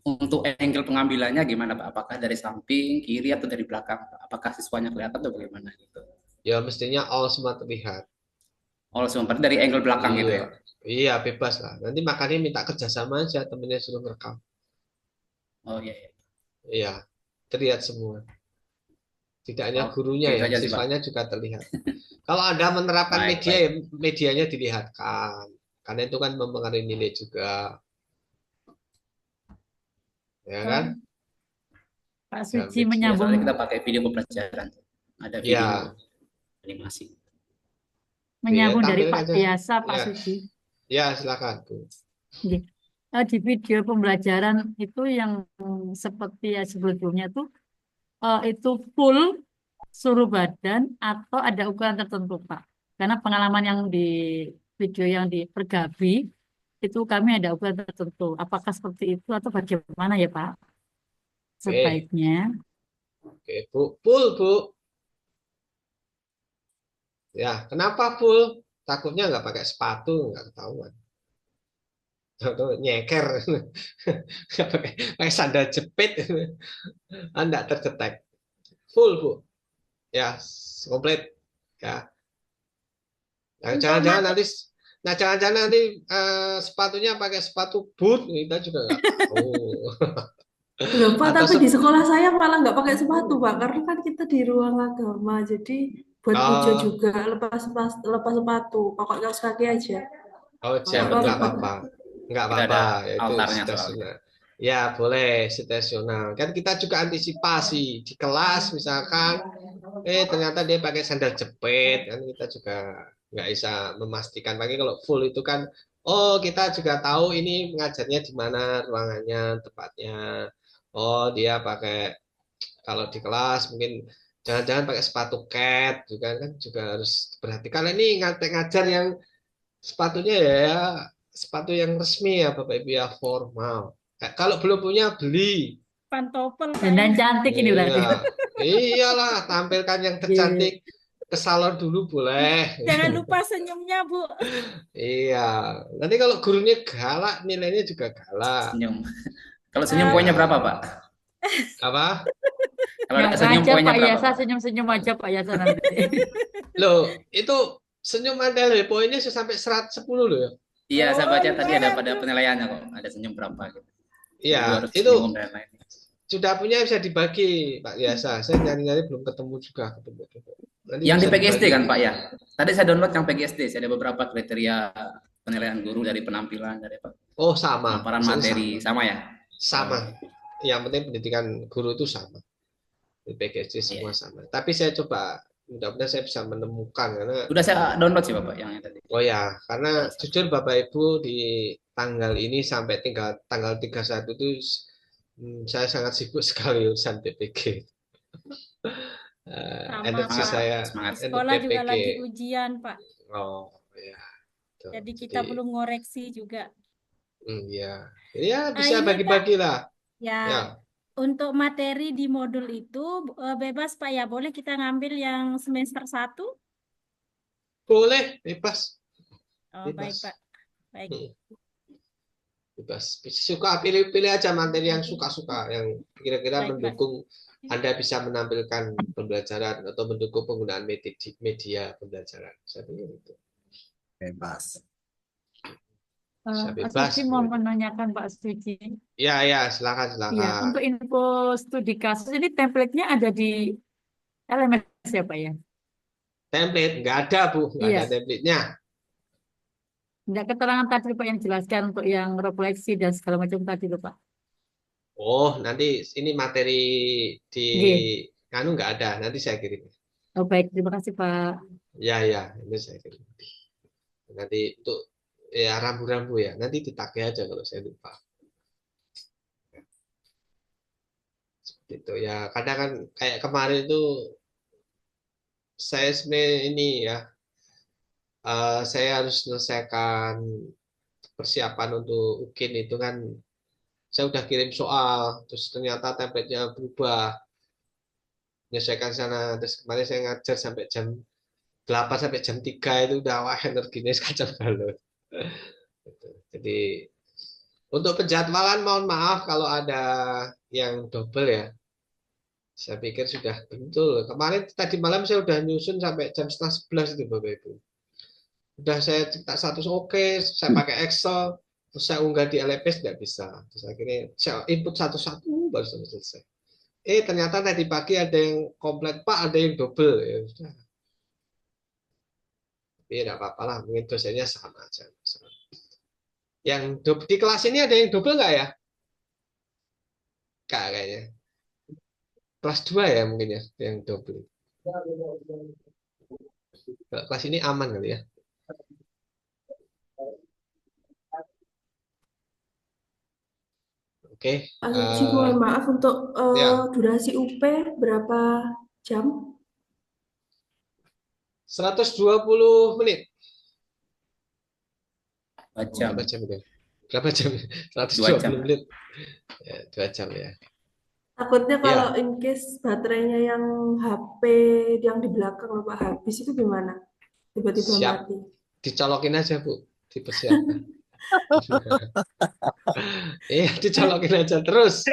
untuk angle pengambilannya gimana Pak? Apakah dari samping, kiri atau dari belakang, Pak? Apakah siswanya kelihatan atau bagaimana gitu? Ya mestinya all semua terlihat. Oh, sempat dari angle belakang gitu Iya, ya Pak? iya bebas lah. Nanti makanya minta kerjasama aja temennya suruh ngerekam. Oh iya, iya. Iya, terlihat semua. Tidak hanya Oh, gurunya gitu ya, aja sih Pak. siswanya juga terlihat. Kalau Anda menerapkan Baik, media, baik. ya medianya dilihatkan. Karena itu kan mempengaruhi nilai juga, ya kan? Oh, Pak Ya, Suci Ya, menyambung soalnya kita pakai video pembelajaran. Ada video ya, animasi. ya dari tampilkan Pak aja. Yasa, Pak Ya, Suci. ya silakan, Bu. Nggih. Di video pembelajaran itu yang seperti ya sebelumnya itu full suruh badan atau ada ukuran tertentu, Pak. Karena pengalaman yang di video yang di Pergabi itu kami ada ukuran tertentu. Apakah seperti itu atau bagaimana ya, Pak? Oke, Sebaiknya. oke, Bu. Full, Bu. Ya, kenapa full? Takutnya nggak pakai sepatu, nggak ketahuan. Atau nyeker, nggak pakai sandal jepit, Anda terdetek. Full, Bu. Ya, komplit. Ya, nah, Untuk jangan-jangan materi nanti, nah jangan-jangan nanti sepatunya pakai sepatu boot, kita juga nggak tahu. Loh, Pak, Atau tapi di sekolah saya malah nggak pakai sepatu, Pak, karena kan kita di ruang agama, jadi buat puja oh, juga lepas sepatu, pakai kaos kaki aja. oh, Ya siap, betul nggak Pak. apa-apa, nggak Kita apa-apa, ada ya itu altarnya soalnya. situasional. Ya boleh situasional. Kan kita juga antisipasi di kelas, misalkan, ternyata dia pakai sandal jepit, kan kita juga nggak bisa memastikan. Lagi kalau full itu kan, oh kita juga tahu ini mengajarnya di mana ruangannya, tempatnya. Oh dia pakai, kalau di kelas mungkin jangan-jangan pakai sepatu cat juga kan juga harus diperhatikan. Ini ngajar yang sepatunya ya sepatu yang resmi ya Bapak Ibu ya, formal. Kalau belum punya beli. pantopel dan cantik ini berarti. Iya, iyalah tampilkan yang tercantik, ke salon dulu boleh. Jangan lupa senyumnya, Bu. Iya, nanti kalau gurunya galak nilainya juga galak. Senyum. Kalau senyum poinnya berapa Pak? Apa? Kalau Nggak ada senyum ngajar poinnya Pak berapa Yasa, Pak? senyum-senyum aja Pak Yasa nanti. Loh, itu senyum Anda poinnya sampai 110 loh ya. Iya, saya baca tadi ada lumayan pada tuh. penilaiannya kok. Ada senyum berapa gitu. Iya, Guru harus itu senyum dan lain-lain. sudah punya bisa dibagi Pak Yasa. Saya nyari-nyari belum ketemu juga. Nanti Yang di bisa PGSD dibagi. kan Pak ya? Tadi saya download yang PGSD, saya ada beberapa kriteria penilaian guru dari penampilan, dari apa? Oh sama, Pemaparan misalnya materi, sama ya? sama. Yang penting pendidikan guru itu sama. Di PGSD semua sama. Tapi saya coba, mudah-mudahan saya bisa menemukan karena Udah saya download sih Bapak yang tadi. oh ya, karena jujur Bapak Ibu di tanggal ini sampai tanggal 31 itu saya sangat sibuk sekali urusan PPG. Energi saya Sekolah PPG. juga lagi ujian, Pak. Oh ya. Jadi kita belum ngoreksi juga. Ya, ya bisa Ini, bagi-bagi lah. Ya, Ya, untuk materi di modul itu bebas Pak ya. Boleh kita ngambil yang semester 1? boleh, bebas. Oh, baik Bebas. Pak. Baik. Bebas. Suka pilih-pilih aja materi yang suka-suka, yang kira-kira Baik, mendukung Anda bisa menampilkan pembelajaran atau mendukung penggunaan media pembelajaran. Saya pikir itu. Bebas. Bisa Pak bebas. Suci mau menanyakan Pak Suci. Ya, silakan, silakan. Ya, untuk info studi kasus ini template-nya ada di LMS ya Pak ya? Template nggak ada Bu, nggak Iya. ada template-nya. Enggak keterangan tadi Pak yang jelaskan untuk yang refleksi dan segala macam tadi loh Pak. Oh, nanti ini materi di Nggih. anu nggak ada, nanti saya kirim. Oh baik, terima kasih Pak. Ya, ini saya kirim. Nanti untuk ya rambu-rambu ya, nanti ditagih aja kalau saya lupa. Seperti itu ya, kadang kan kayak kemarin itu saya sebenarnya ini ya, saya harus selesaikan persiapan untuk UKIN itu kan, saya udah kirim soal, terus ternyata template-nya berubah, menyelesaikan sana, terus kemarin saya ngajar sampai jam 8 sampai jam 3 itu udah wah energinya kacau balau. Jadi Untuk penjadwalan mohon maaf kalau ada yang double ya. Saya pikir sudah betul. Kemarin tadi malam saya udah nyusun sampai jam setengah 11 itu Bapak Ibu. Udah saya cetak satu oke, saya pakai Excel, terus saya unggah di LPS nggak bisa. Terus akhirnya saya input satu-satu baru selesai. Ternyata tadi pagi ada yang komplit Pak, ada yang double. Ya sudah. Tapi tidak apa-apa lah, mungkin dosennya sama aja. Yang di kelas ini ada yang double nggak ya? Nggak kayaknya. Kelas 2 ya mungkin ya, yang double. Kelas ini aman kali ya. Oke. Pak Suci, mohon maaf untuk Ya. durasi UP berapa jam? 120 menit. Jam. Berapa jam itu? Berapa jam? 2 jam. 120 menit. Ya, 2 jam ya. Takutnya Ya. kalau in case baterainya yang HP yang di belakang Bapak habis itu gimana? Tiba-tiba Siap. mati. Dicolokin aja, Bu. Dipersiapkan. Iya, dicolokin aja terus.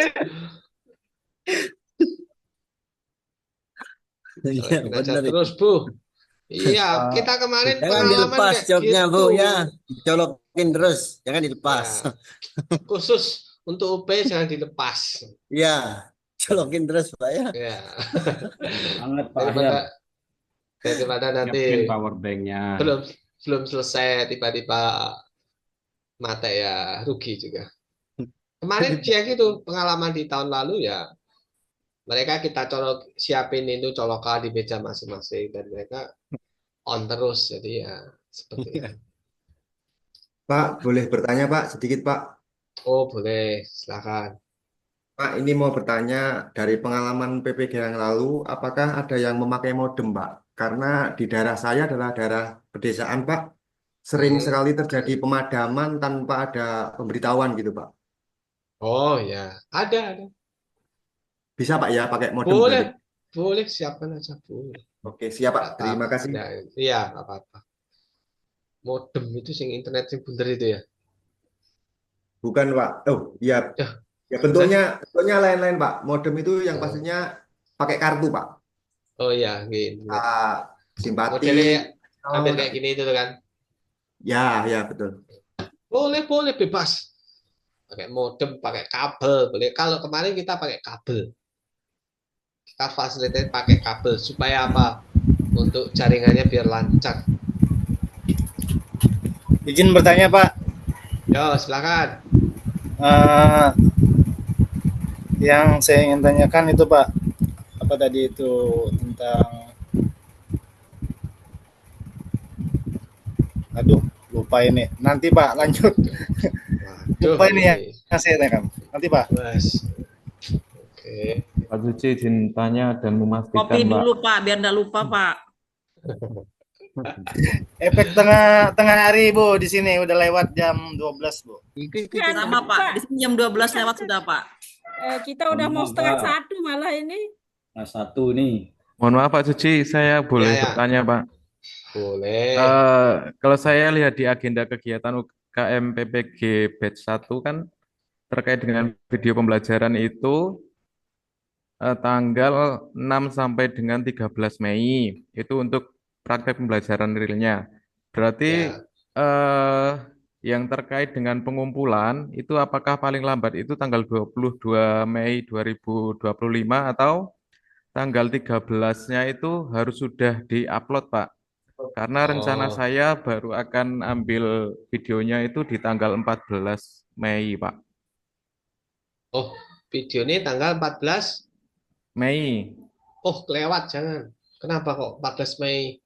Iya, Dicolokin aja benar itu. terus, Bu. Iya, kita kemarin Jangan pengalaman dilepas kayak joknya, gitu. Bu, ya. Dicolokin terus, jangan dilepas. Ya. Khusus untuk UP jangan dilepas. Iya, colokin terus, Pak ya. Ya. Banget Pak Ahyar. Daripada nanti Siapin power banknya. belum selesai tiba-tiba mati ya rugi juga. Kemarin dia gitu pengalaman di tahun lalu ya, mereka kita siapin itu colokan di meja masing-masing dan mereka on terus, jadi ya seperti itu. Pak, boleh bertanya Pak, sedikit Pak? Oh boleh, silakan. Pak, ini mau bertanya dari pengalaman PPG yang lalu, apakah ada yang memakai modem Pak? Karena di daerah saya adalah daerah pedesaan Pak, sering sekali terjadi pemadaman tanpa ada pemberitahuan gitu Pak. Oh ya, ada. Bisa Pak ya pakai modem Boleh, berarti? boleh siapkan aja boleh. Oke, siap Pak. Terima kasih. Iya, nggak apa-apa. Modem itu sing internet sing bener itu ya? Bukan Pak. Oh iya. Ya bentuknya lain-lain Pak. Modem itu yang pastinya pakai kartu Pak. Oh iya, gitu. Simpati. Modelnya hampir kayak gini itu kan? Ya betul. Boleh bebas. Pakai modem, pakai kabel, boleh. Kalau kemarin kita pakai kabel. Kita fasilitasi pakai kabel supaya apa? Untuk jaringannya biar lancar. Izin bertanya Pak. Yo, silakan. Yang saya ingin tanyakan itu Pak, apa tadi itu tentang, aduh lupa ini. Nanti Pak lanjut. Lupa ini yang saya tanyakan. Nanti Pak. Oke. Pak Suci izin tanya dan memastikan Kopi Pak. dulu Pak, biar nggak lupa Pak. Efek tengah hari Bu, di sini udah lewat jam 12 Bu. Sama Pak, di sini jam 12 lewat sudah Pak. Kita udah mau setengah 1 malah ini. Nah, 1 nih. Mohon maaf Pak Suci, saya boleh bertanya Pak? Boleh. Kalau saya lihat di agenda kegiatan UKM PPG Batch 1 kan terkait dengan video pembelajaran itu tanggal 6 sampai dengan 13 Mei itu untuk praktek pembelajaran realnya. Berarti yang terkait dengan pengumpulan itu apakah paling lambat itu tanggal 22 Mei 2025 atau tanggal 13-nya itu harus sudah di-upload Pak? Karena rencana saya baru akan ambil videonya itu di tanggal 14 Mei Pak. Oh, video ini tanggal 14 Mei. Oh, kelewat jangan. Kenapa kok 14 Mei?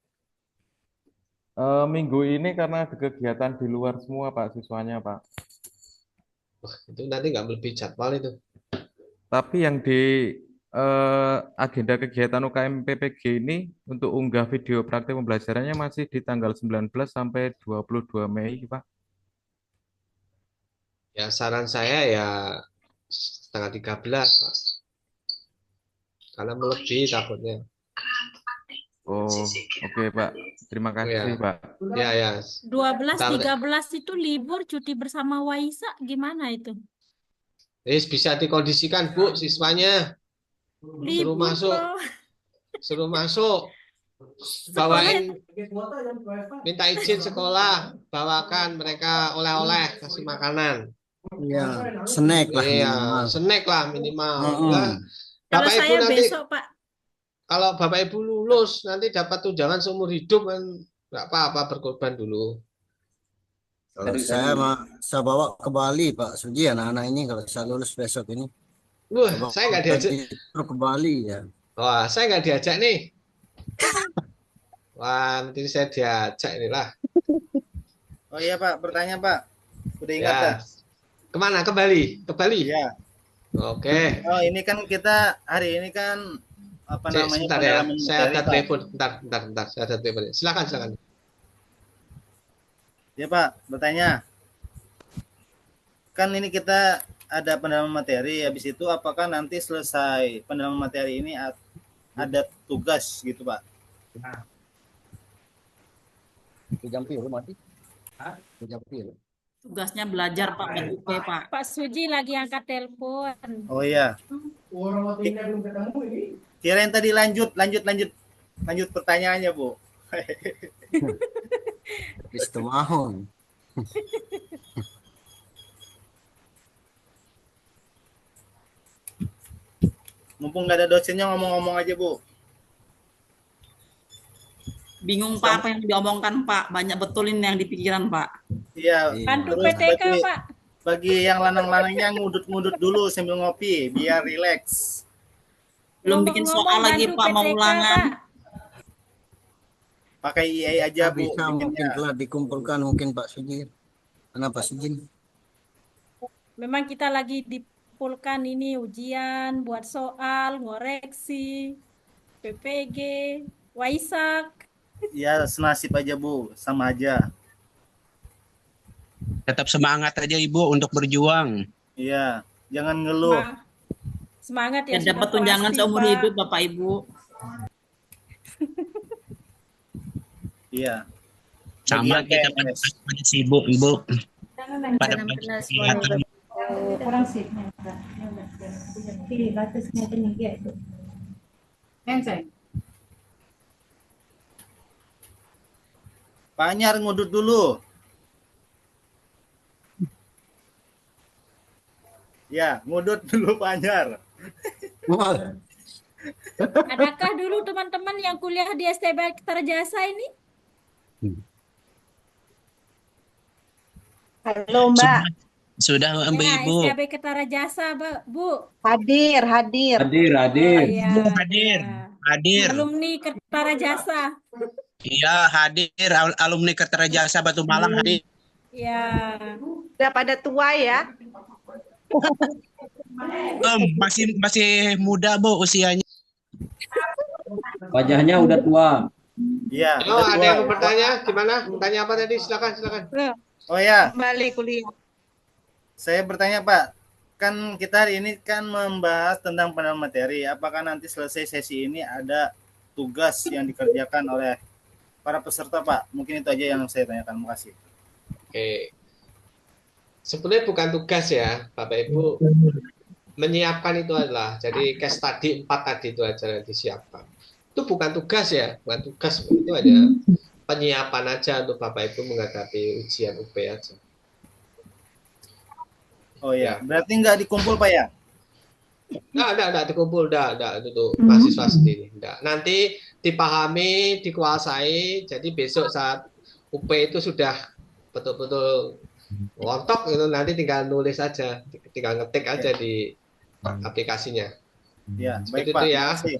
Minggu ini karena ada kegiatan di luar semua Pak, siswanya Pak. Wah, itu nanti nggak melebihi jadwal itu. Tapi yang di agenda kegiatan UKM PPG ini untuk unggah video praktik pembelajarannya masih di tanggal 19 sampai 22 Mei Pak. Ya, saran saya ya tanggal 13 Pak. Karena melebihi takutnya. Oh, oke Pak. Terima kasih Ya, Pak. ya. 12, Bentar. 13 itu libur cuti bersama Waisak gimana itu? Bisa dikondisikan Bu siswanya. Suruh Libur masuk, Pak. suruh masuk. Sekolah Bawain, minta izin sekolah, bawakan mereka oleh-oleh, kasih makanan. Iya, snack lah Iya, minimal. snack lah minimal. Mm-mm. Lah, kalau Bapak Ibu saya nanti besok Pak. kalau Bapak Ibu lulus nanti dapat tunjangan seumur hidup kan nggak apa-apa berkorban dulu. Kalau saya bawa ke Bali Pak Suji anak-anak ini kalau saya lulus besok ini. Wah, Saya saya bawa nggak diajak. ke Bali ya. Wah, saya nggak diajak nih. Wah, nanti saya diajak inilah. Oh iya Pak, bertanya Pak. Udah ingat Ya. dah? Kemana? Ke Bali? Ke Bali? Iya. Oke. Oh ini kan kita hari ini kan apa namanya Sebentar ya, pendalaman saya materi ada Pak. telepon. Bentar. Saya ada telepon. Silakan. Ya Pak, bertanya. Kan ini kita ada pendalaman materi, habis itu apakah nanti selesai pendalaman materi ini ada tugas gitu Pak? Jam piro mati? Jam piro? Tugasnya belajar Pak PUP Pak. Pak Suji lagi angkat telepon. Oh iya. Kirain tadi lanjut pertanyaannya Bu. Itu mahon. Mumpung nggak ada dosennya ngomong-ngomong aja Bu. Bingung Pak apa yang diomongkan Pak. Banyak betulin yang di pikiran Pak. Iya. Bantu Terus PTK Pak. bagi yang lanang-lanangnya ngudut-ngudut dulu sambil ngopi biar rileks. Belum bikin soal lagi bantu Pak mau PTK, ulangan. Pak. Pakai EA aja Bu. Bisa mungkin telah dikumpulkan mungkin Pak Suji. Kenapa Suji? Memang kita lagi dipulkan ini ujian, buat soal, ngoreksi, PPG, Waisak. Ya senasib aja Bu, sama aja. Tetap semangat aja Ibu untuk berjuang. Iya, jangan ngeluh. Semangat ya. Ya, dapat sudah tunjangan pasti, seumur Pak. hidup Bapak Ibu. Iya. Sama Bagi kita yang PNS. pada sibuk Ibu. Pada kegiatan. Kurang sih. Pilih batasnya tinggi itu. Henseng. Pak Anyar ngudut dulu. Ya, ngudut dulu Pak Anyar. Adakah dulu teman-teman yang kuliah di STB Terjasa ini? Halo Mbak. Sudah Mbak Ya, Ibu. STB Ketara Jasa, Bu. Hadir. Hadir. Alumni Ketara Jasa. Iya, hadir alumni Kertara Jasa Batu Malang hadir. Ya. Udah pada tua ya? Masih muda Bu usianya. Wajahnya udah tua. Iya. Oh, ada yang mau bertanya? Gimana? Bertanya apa tadi? Silakan. Oh ya, Kembali kuliah. saya bertanya Pak. Kan kita hari ini kan membahas tentang pendalaman materi. Apakah nanti selesai sesi ini ada tugas yang dikerjakan oleh para peserta Pak? Mungkin itu aja yang saya tanyakan. Terima kasih. Oke. Sebenarnya bukan tugas ya, Bapak Ibu. Menyiapkan itu adalah, jadi case study 4 tadi itu aja yang disiapkan. Itu bukan tugas ya, bukan tugas. Itu aja penyiapan aja untuk Bapak Ibu menghadapi ujian UP aja. Oh ya, berarti nggak dikumpul Pak ya? Nggak dikumpul, nggak itu tuh mahasiswa sendiri. Nggak. Nanti dipahami, dikuasai, jadi besok saat UP itu sudah betul-betul ngontok itu nanti tinggal nulis aja, tinggal ngetik aja di aplikasinya. Ya, Seperti baik Pak. itu ya. Terima kasih.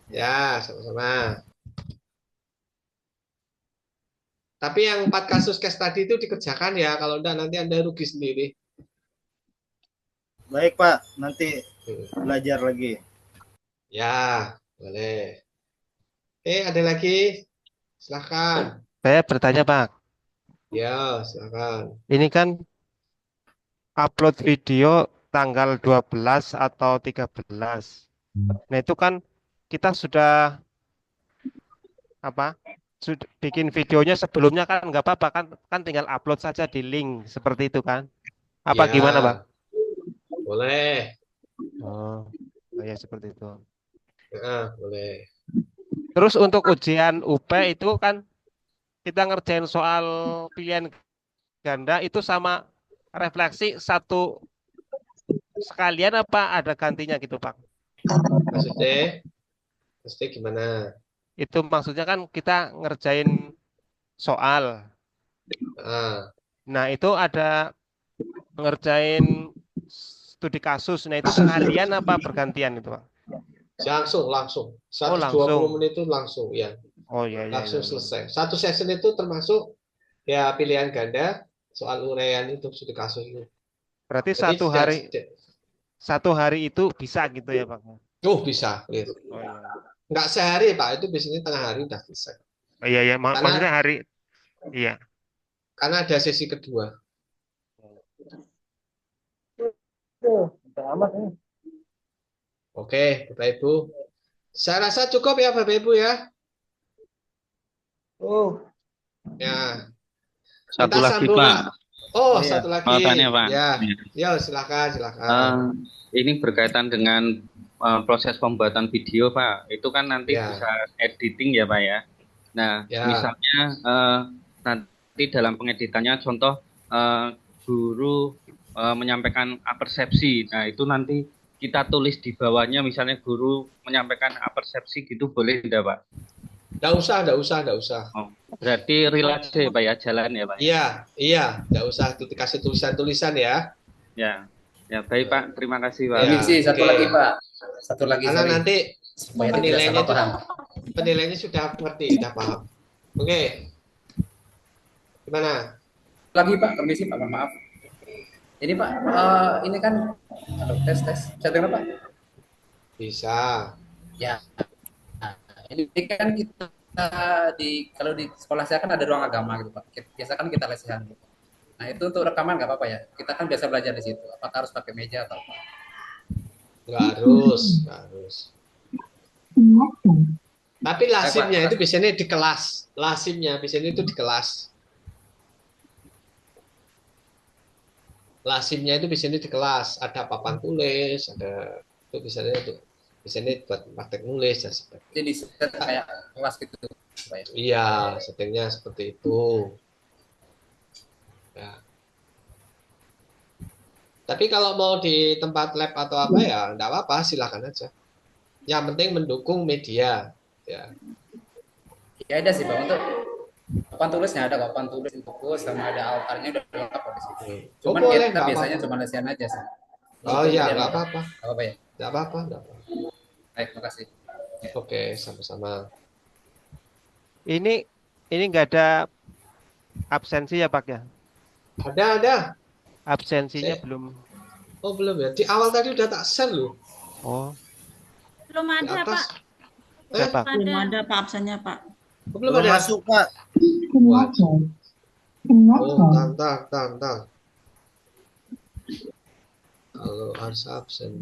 Ya, sama-sama. Tapi yang 4 kasus case tadi itu dikerjakan ya, kalau enggak nanti Anda rugi sendiri. Baik Pak, nanti belajar lagi. Ya, boleh. Ada lagi? Silahkan. Saya bertanya Pak, Ya, silahkan. ini kan upload video tanggal 12 atau 13. Nah itu kan kita sudah apa bikin videonya sebelumnya kan nggak apa-apa kan tinggal upload saja di link seperti itu kan? Apa gimana, Bang? Ya, boleh. Oh, ya seperti itu. Boleh. Terus untuk ujian UP itu kan kita ngerjain soal pilihan ganda itu sama refleksi satu sekalian apa ada gantinya gitu, Pak? Maksudnya gimana? Itu maksudnya kan kita ngerjain soal. Nah, itu ada ngerjain studi kasus. Nah, itu sekalian apa bergantian itu, Pak? Langsung. 120 langsung. menit itu langsung ya. Oh iya. Langsung selesai. Satu session itu termasuk ya pilihan ganda, soal uraian itu studi kasus itu. Berarti Jadi satu hari itu bisa gitu ya, Pak? Bisa. Oh, iya. Nggak sehari, Pak. Itu biasanya tengah hari udah selesai. Oh, iya. Maksudnya hari. Iya. Karena ada sesi kedua. Oke, Bapak Ibu. Saya rasa cukup ya, Bapak Ibu ya. Ya. Satu Kita lagi, sambung. Pak. Satu lagi. Mau tanya, Pak. Ya, silakan. Ini berkaitan dengan proses pembuatan video, Pak. Itu kan nanti bisa editing ya, Pak ya. Nah, misalnya nanti dalam pengeditannya contoh guru menyampaikan persepsi. Nah, itu nanti kita tulis di bawahnya misalnya guru menyampaikan persepsi gitu boleh tidak, Pak? Nggak usah. Oh, berarti real aja ya, Pak ya, jalan ya, Pak? Iya, nggak usah dikasih tulisan-tulisan ya. Ya, baik Pak, terima kasih Pak. Satu lagi Pak, satu lagi. Karena nanti penilaiannya penilaiannya sudah ngerti, sudah paham. Oke. Gimana? Lagi Pak, permisi Pak, maaf. Ini Pak, ini kan tes. Bisa dengar Pak? Bisa. Ya. Ini kan kita kalau di sekolah saya kan ada ruang agama gitu Pak. Biasa kan kita lesehan gitu. Nah itu untuk rekaman nggak apa-apa ya? Kita kan biasa belajar di situ. Apakah harus pakai meja atau apa? Nggak harus. Tapi lasimnya itu biasanya di kelas. Lasimnya biasanya itu di kelas. Lasimnya itu biasanya di kelas. Ada papan tulis, ada itu biasanya buat praktek nulis dan sebagainya. Jadi kayak kelas gitu. Iya, settingnya seperti itu. Ya. Tapi kalau mau di tempat lab atau apa ya, enggak apa-apa, silakan aja. Yang penting mendukung media. Ya ada sih Pak, untuk papan tulisnya ada papan tulis buku sama ada altarnya udah lengkap di situ. Cuman kita biasanya cuma lesian aja sih. Oh iya, enggak apa-apa. Enggak apa-apa ya? Enggak apa-apa. Baik, makasih. Oke, sama-sama. Ini nggak ada absensi ya Pak ya? Ada. Absensinya belum. Oh belum ya? Di awal tadi udah tak share loh. Oh. Belum ada Pak. Belum ada Pak absennya Pak. Belum ada. Masuk Pak. Bentar. Kalau harus absen.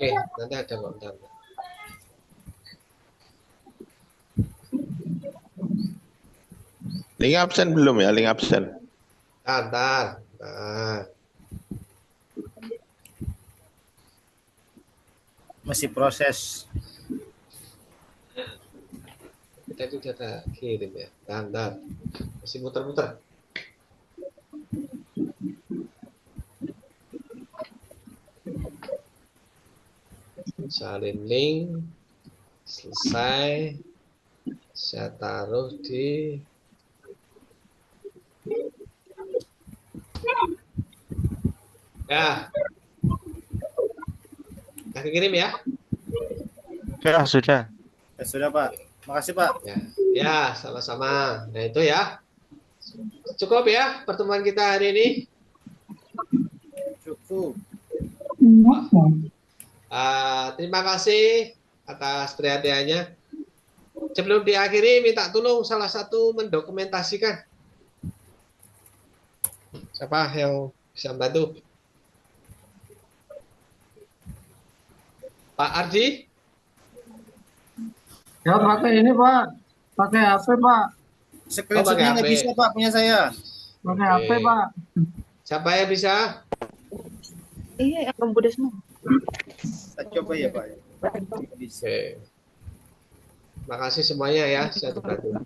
Oke, nanti ada kok. Bentar. Link absen belum ya? Link absen. Bentar. Masih proses. Kita itu udah kirim ya. Bentar. Masih muter-muter. Salin link. Selesai. Saya taruh di ya. Kasih kirim ya. Sudah. Ya, sudah Pak. Makasih Pak. Ya, sama-sama. Nah itu ya. Cukup ya pertemuan kita hari ini. Cukup. Terima kasih atas perhatiannya. Sebelum diakhiri, minta tolong salah satu mendokumentasikan. Siapa yang bisa membantu? Pak Ardi? Ya pakai ini Pak, pakai HP Pak. Screenshotnya nggak bisa Pak, punya saya. Pakai HP Pak. Siapa yang bisa? Iya, yang muda semua. Kita coba ya Pak. Oke. Makasih semuanya ya, saya bantu.